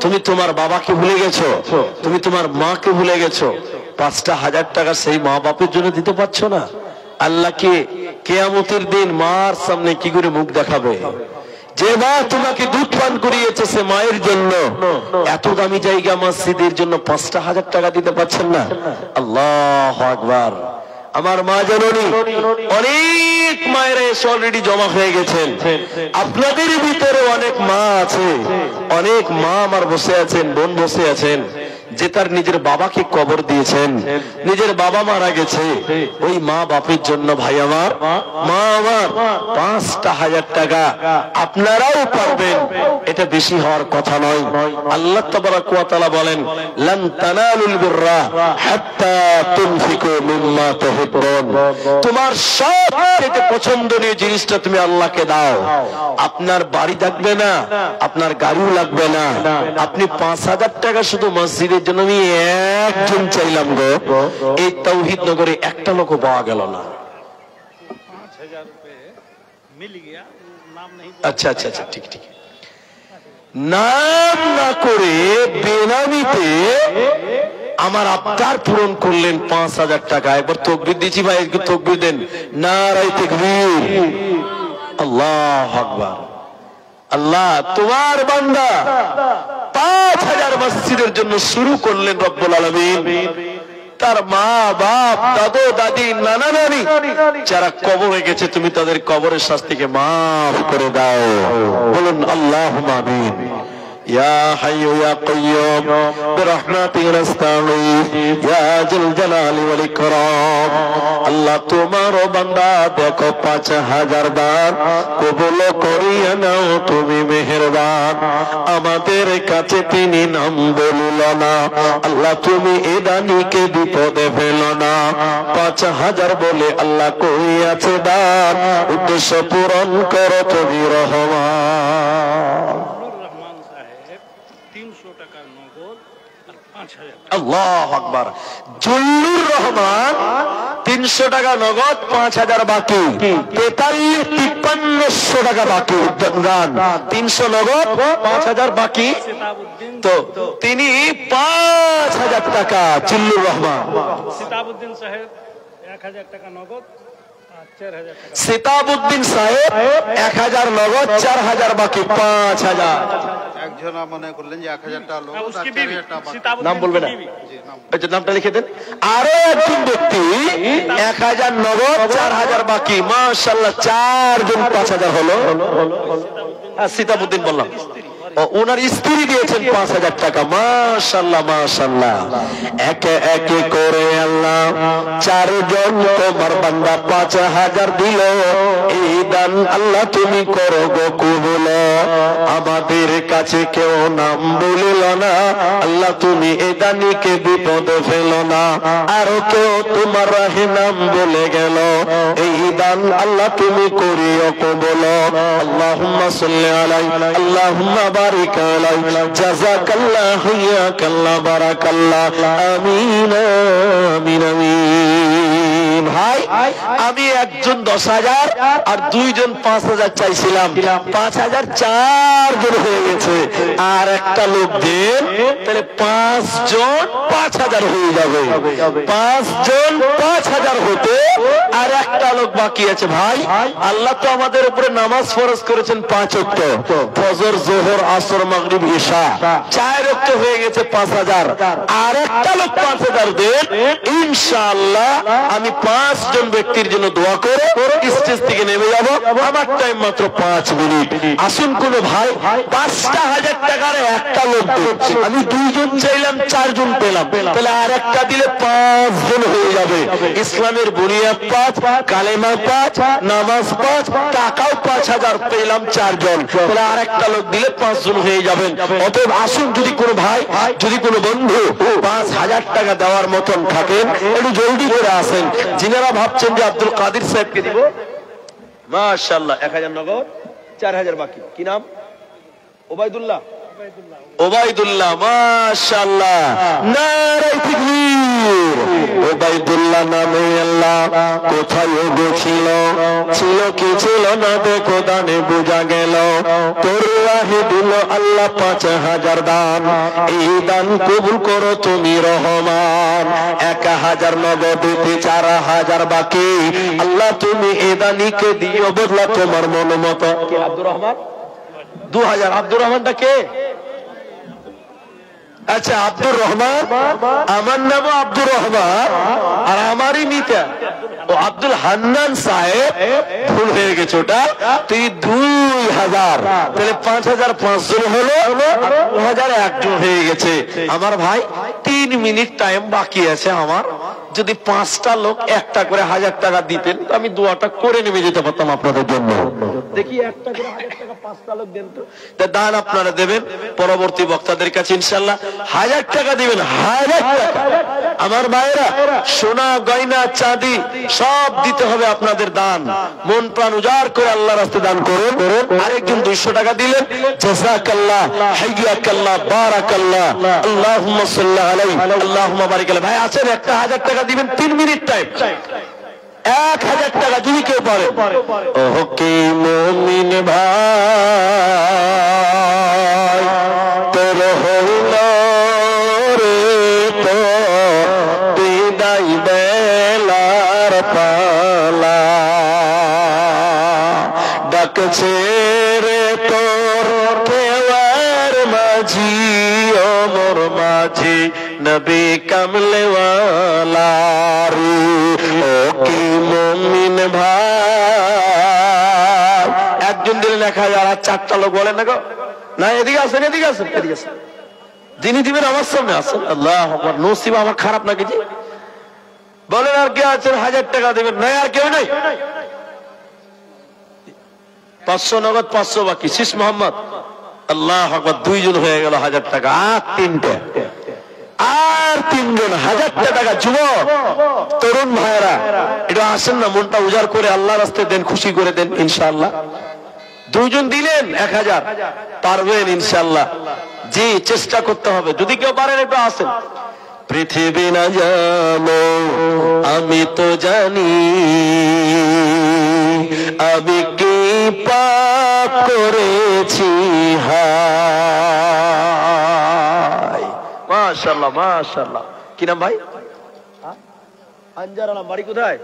তুমি তোমার বাবাকে ভুলে গেছো, তুমি তোমার মাকে ভুলে গেছো, 5,000 টাকা সেই মা বাপের জন্য দিতে পারছো না? আল্লাহকে কিয়ামতের দিন মার সামনে কি করে মুখ দেখাবে? যে মা তোমাকে দুধ পান করিয়েছে, সে মায়ের জন্য এত দামি জায়গা মসজিদের জন্য 5,000 টাকা দিতে পারছেন না? আল্লাহু আকবার। আমার মা জননী, অনেক মায়েরা এসে অলরেডি জমা হয়ে গেছেন। আপনাদের ভিতরে অনেক মা আছে, অনেক মা আমার বসে আছেন, বোন বসে আছেন, যে তার নিজের বাবাকে কবর দিয়েছেন, নিজের বাবা মারা গেছে, ওই মা বাপের জন্য ভাই আমার, মা আমার 5,000 টাকা আপনারাও পারবেন, এটা বেশি হওয়ার কথা নয়। আল্লাহ তাবারাক ওয়া তাআলা বলেন, লান তানালুল বিররা হাত্তা তুনফিকু মিম্মা তুহিব্বুন। তোমার সবচেয়ে পছন্দনীয় জিনিসটা তুমি আল্লাহকে দাও। আপনার বাড়ি লাগবে না, আপনার গাড়িও লাগবে না, আপনি 5,000 টাকা শুধু মসজিদের জন্য আমি একজন চাইলাম গো, এই তাওহীদ নগরে একটা লোকও পাওয়া গেল না। আচ্ছা আচ্ছা আচ্ছা, ঠিক ঠিক, নাম না করে বেনামিতে আমার আবদার পূরণ করলেন 5,000 টাকা। একবার তাকবীর দিচ্ছি ভাই, একটু তাকবীর দেন, নারায়ে তাকবীর, আল্লাহু আকবার। আল্লাহ তোমার বান্দা 5,000 মসজিদের জন্য শুরু করলেন রব্বুল আলামিন। তার মা বাপ, দাদু দাদি, নানা নানি যারা কবরে গেছে, তুমি তাদের কবরের শাস্তিকে মাফ করে দাও, বলুন আল্লাহুম্মা আমিন। ইয়া হাইয়্যু ইয়া কাইয়্যুম বিরহমাতিকা নাস্তাগীথ ইয়া যুল জালালি ওয়াল ইকরাম। আল্লাহ তোমার বান্দা দেখো 5,000 বার কবুল করিয়া নাও, তুমি মেহেরবান। আমাদের কাছে তিনি নাম বলিল না, আল্লাহ তুমি এ দানিকে বিপদে ফেলো না। 5,000 বলে আল্লাহ কই আছে দান, উদ্দেশ্য পূরণ করো তুমি রহমান। আল্লাহু আকবার। জল্লুর রহমান 300 টাকা নগদ, 5,000 বাকি, 53,500 টাকা বাকি। গান 300 নগদ, 5,000 বাকি, তো তিনি 5,000 টাকা জল্লুর রহমান। সিতাবউদ্দিন সাহেব 1,000 টাকা নগদ, সিতাবউদ্দিন সাহেব 1,000 নগদ, 4,000 বাকি, 5,000। একজন মনে করলেন যে 1,000 টাকা লোক, নাম বলবে না, নামটা লিখে দেন। আরো একজন ব্যক্তি 1,000 নগদ, 4,000 বাকি, মাশাআল্লাহ 4 জন 5,000 হলো। সিতাবউদ্দিন বললাম, ওনার স্ত্রী দিয়েছেন 5,000 টাকা, মাশাআল্লাহ মাশাআল্লাহ। একে একে করে আল্লাহ 4 জন তোমার বান্দা 5,000 দিল। এই দান আল্লাহ তুমি করো গো কবুল। আমাদের কাছে কেউ নাম বলিল না, আল্লাহ তুমি এই দানিকে বিপদে ফেলো না। আর কেউ তোমার রাহে নাম বলে গেল, এই দান আল্লাহ তুমি করিও কবুল। আল্লাহুম্মা সাল্লি আলাইহি, আল্লাহুম্মা বারিক আলাইহি, জাযাকাল্লাহু ইয়াকাল্লাহ, বারাকাল্লাহ, আমিন আমিন আমিন। ভাই আমি একজন 10,000 আর 2 জন 5,000 চাইছিলাম, 5,000 4 জন হয়ে গেছে। আর একটা লোক দেন, তাহলে 5 জন 5,000 হয়ে যাবে। 5 জন 5,000 হতে আর একটা লোক বাকি আছে। ভাই আল্লাহ তো আমাদের উপরে নামাজ ফরজ করেছেন 5 ওয়াক্ত, ফজর, যোহর, আসর, মাগরিব, ইশা, 4 ওয়াক্ত হয়ে গেছে 5,000। আর একটা লোক 5,000 দেন, ইনশাআল্লাহ আমি 5 জন ব্যক্তির জন্য দোয়া করে স্টেজ থেকে নেমে যাব। আমার টাইম মাত্র 5 মিনিট। আসুন কোন ভাই 5,000 টাকার একটা লোক দিচ্ছে, আমি 2 জন চাইলাম, 4 জন পেলাম, তাহলে আর একটা দিলে 5 জন হয়ে যাবে। ইসলামের বুনিয়াদ 5, কালেমা 5, নামাজ 5, টাকাও 5,000, পেলাম 4 জন, তাহলে আর একটা লোক দিলে 5 জন হয়ে যাবেন। অতএব আসুন, যদি কোনো ভাই, যদি কোনো বন্ধু 5,000 টাকা দেওয়ার মতন থাকেন, একটু জলদি করে আসেন। যিনারা ভাবছেন যে আব্দুল কাদের সাহেবকে দিব, মাশাআল্লাহ 1,000 নগদ, 4,000 বাকি। কি নাম? ওবায়দুল্লাহ। ওবায়দুল্লাহ, মাশাআল্লাহ, নারায়ে তাকবীর। ওবায়দুল্লাহ নামে আল্লাহ কোথায় গেছিল, ছিল কি ছিল না দেখো দানে বোঝা গেল। তোর রাহে দিল আল্লাহ 5,000 দান, এই দান কবুল করো তুমি রহমান। 1,000 নগদ দিতে 4,000 বাকি, আল্লাহ তুমি এ দানিকে দিও বদলা তোমার মন মতো। কে? আব্দুর রহমান 2,000। আব্দুর রহমানটা কে? আচ্ছা, আব্দুর রহমান, আমার নামও আব্দুর রহমান, আর আমারই মিতা ও আব্দুল হান্নান সাহেব। ভুল হয়ে গেছে, ওটা তুই 2000, তাহলে 5005 জন হলো, 2001 জন হয়ে গেছে। আমার ভাই 3 মিনিট টাইম বাকি আছে আমার। যদি 5টা লোক একটা করে 1000 টাকা দিতেন, আমি দোয়াটা করে নেমে যেতে পারতাম আপনাদের জন্য। দেখি একটা করে 1000 টাকা 5টা লোক দেন তো। দান আপনারা দেবেন পরবর্তী বক্তাদের কাছে ইনশাআল্লাহ। 1000 টাকা দিবেন, 1000 টাকা। আমার ভাইরা, সোনা গয়না চাঁদি সব দিতে হবে আপনাদের দান। মন প্রাণ উজাড় করে আল্লাহর রাস্তায় দান করুন। আরেকজন 200 টাকা দিলেন, জাযাকাল্লাহ, হাইয়াকাল্লাহ, বারাকাল্লাহ, আল্লাহুম্মা সাল্লি আলাইহি, আল্লাহুম্মা বারিক আলাইহি। ভাই আছেন, একটা 1000 টাকা দিবেন, 3 মিনিট টাইম, 1000 টাকা যদি কেউ পারে। ওহ কি মুমিন ভাই, তোর হইল রে তো বিদায় বেলার পালা, ডাকছে রে তোর কেওয়ার মাঝি, ও মোর মাঝি নবী কামলেওয়ালা রে। ও কি মুমিন ভাই, একজন দিলেন 1000, আর 4টা লোক বলেন না গো, না এদিকে আসেন, এদিকে আসেন, এদিকে আসেন। যিনি দিবেন আমার সামনে আসেন। আল্লাহু আকবার। নসিব আমার খারাপ নাকি জি? বলেন আর কে আছেন 1000 টাকা দিবেন? নাই, আর কেউ নাই? 500 নগদ, 500 বাকি। শীষ মোহাম্মদ, আল্লাহু আকবার। 2 জন হয়ে গেল 1000 টাকা, আর 3টে, আর 3 জন 1000 টাকা। যুবক তরুণ ভাইরা, এটা আসেন না, মনটা উজাড় করে আল্লাহর রাস্তায় দেন, খুশি করে দেন ইনশাআল্লাহ। 2 জন দিলেন 1000, পারবেন ইনশাআল্লাহ। জি, চেষ্টা করতে হবে। যদি কেউ পারেন একটু আসেন। পৃথিবী না জানো আমি তো জানি, আমি কি পাপ করেছি হায়। মাশাআল্লাহ, মাশাআল্লাহ। কি নাম ভাই? আনজার আলম। বাড়ি কোথায়?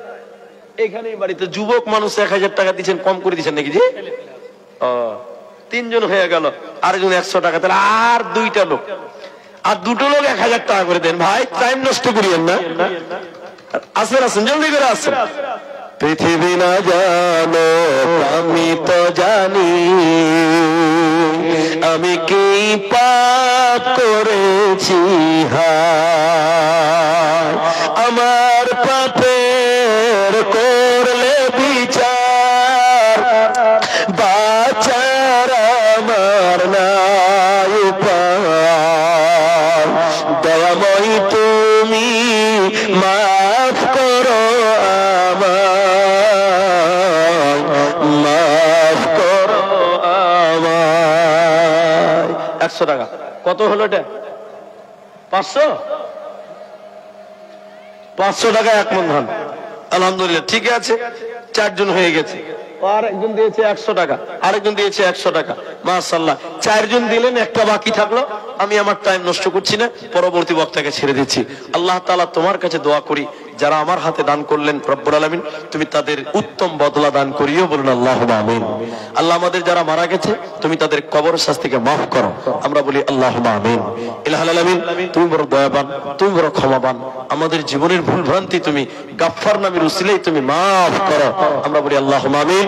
এখানেই বাড়িতে। যুবক মানুষ 1000 টাকা দিচ্ছেন, কম করে দিচ্ছেন নাকি জি? 3 জন হয়ে গেল, আরেকজন 100 টাকা, তাহলে আর 2টা লোক, আর 2টো লোক 1000 টাকা করে দেন। ভাই টাইম নষ্ট করিয়েন না, আসেন আসেন, জলদি করে আসেন। পৃথিবী না জানো আমি তো জানি, আমি কি পাপ করেছি হায়। আমার পাপের করলে বিচার, বাঁচার আমার নাই উপায়। দয়াময়ী তুমি মাফ করো আমায়, মাফ করো আমায়। 100 টাকা কত হলো এটা? 500? 500 টাকা 1 মন ধান। আলহামদুলিল্লাহ, ঠিক আছে, 4 জন হয়ে গেছে। আর একজন দিয়েছে 100 টাকা, আরেকজন দিয়েছে 100 টাকা। মাশাআল্লাহ, 4 জন দিলেন, একটা বাকি থাকলো। আমি আমার টাইম নষ্ট করছি না, পরবর্তী বক্তাকে ছেড়ে দিচ্ছি। আল্লাহ তাআলা তোমার কাছে দোয়া করি, যারা আমার হাতে দান করলেন রব্বুল আলামিন তুমি তাদের উত্তম বদলা দান করিও, বলুন আল্লাহুম্মা আমিন। আল্লাহ আমাদের যারা মারা গেছে তুমি তাদের কবর শাস্তিকে মাফ করো, আমরা বলি আল্লাহুম্মা আমিন। ইলাহুল আলামিন, তুমি বড় দয়াবান, তুমি বড় ক্ষমাবান। আমাদের জীবনের ভুল ভ্রান্তি তুমি গাফফার নামের উসিলায় তুমি মাফ করো, আমরা বলি আল্লাহুম্মা আমিন।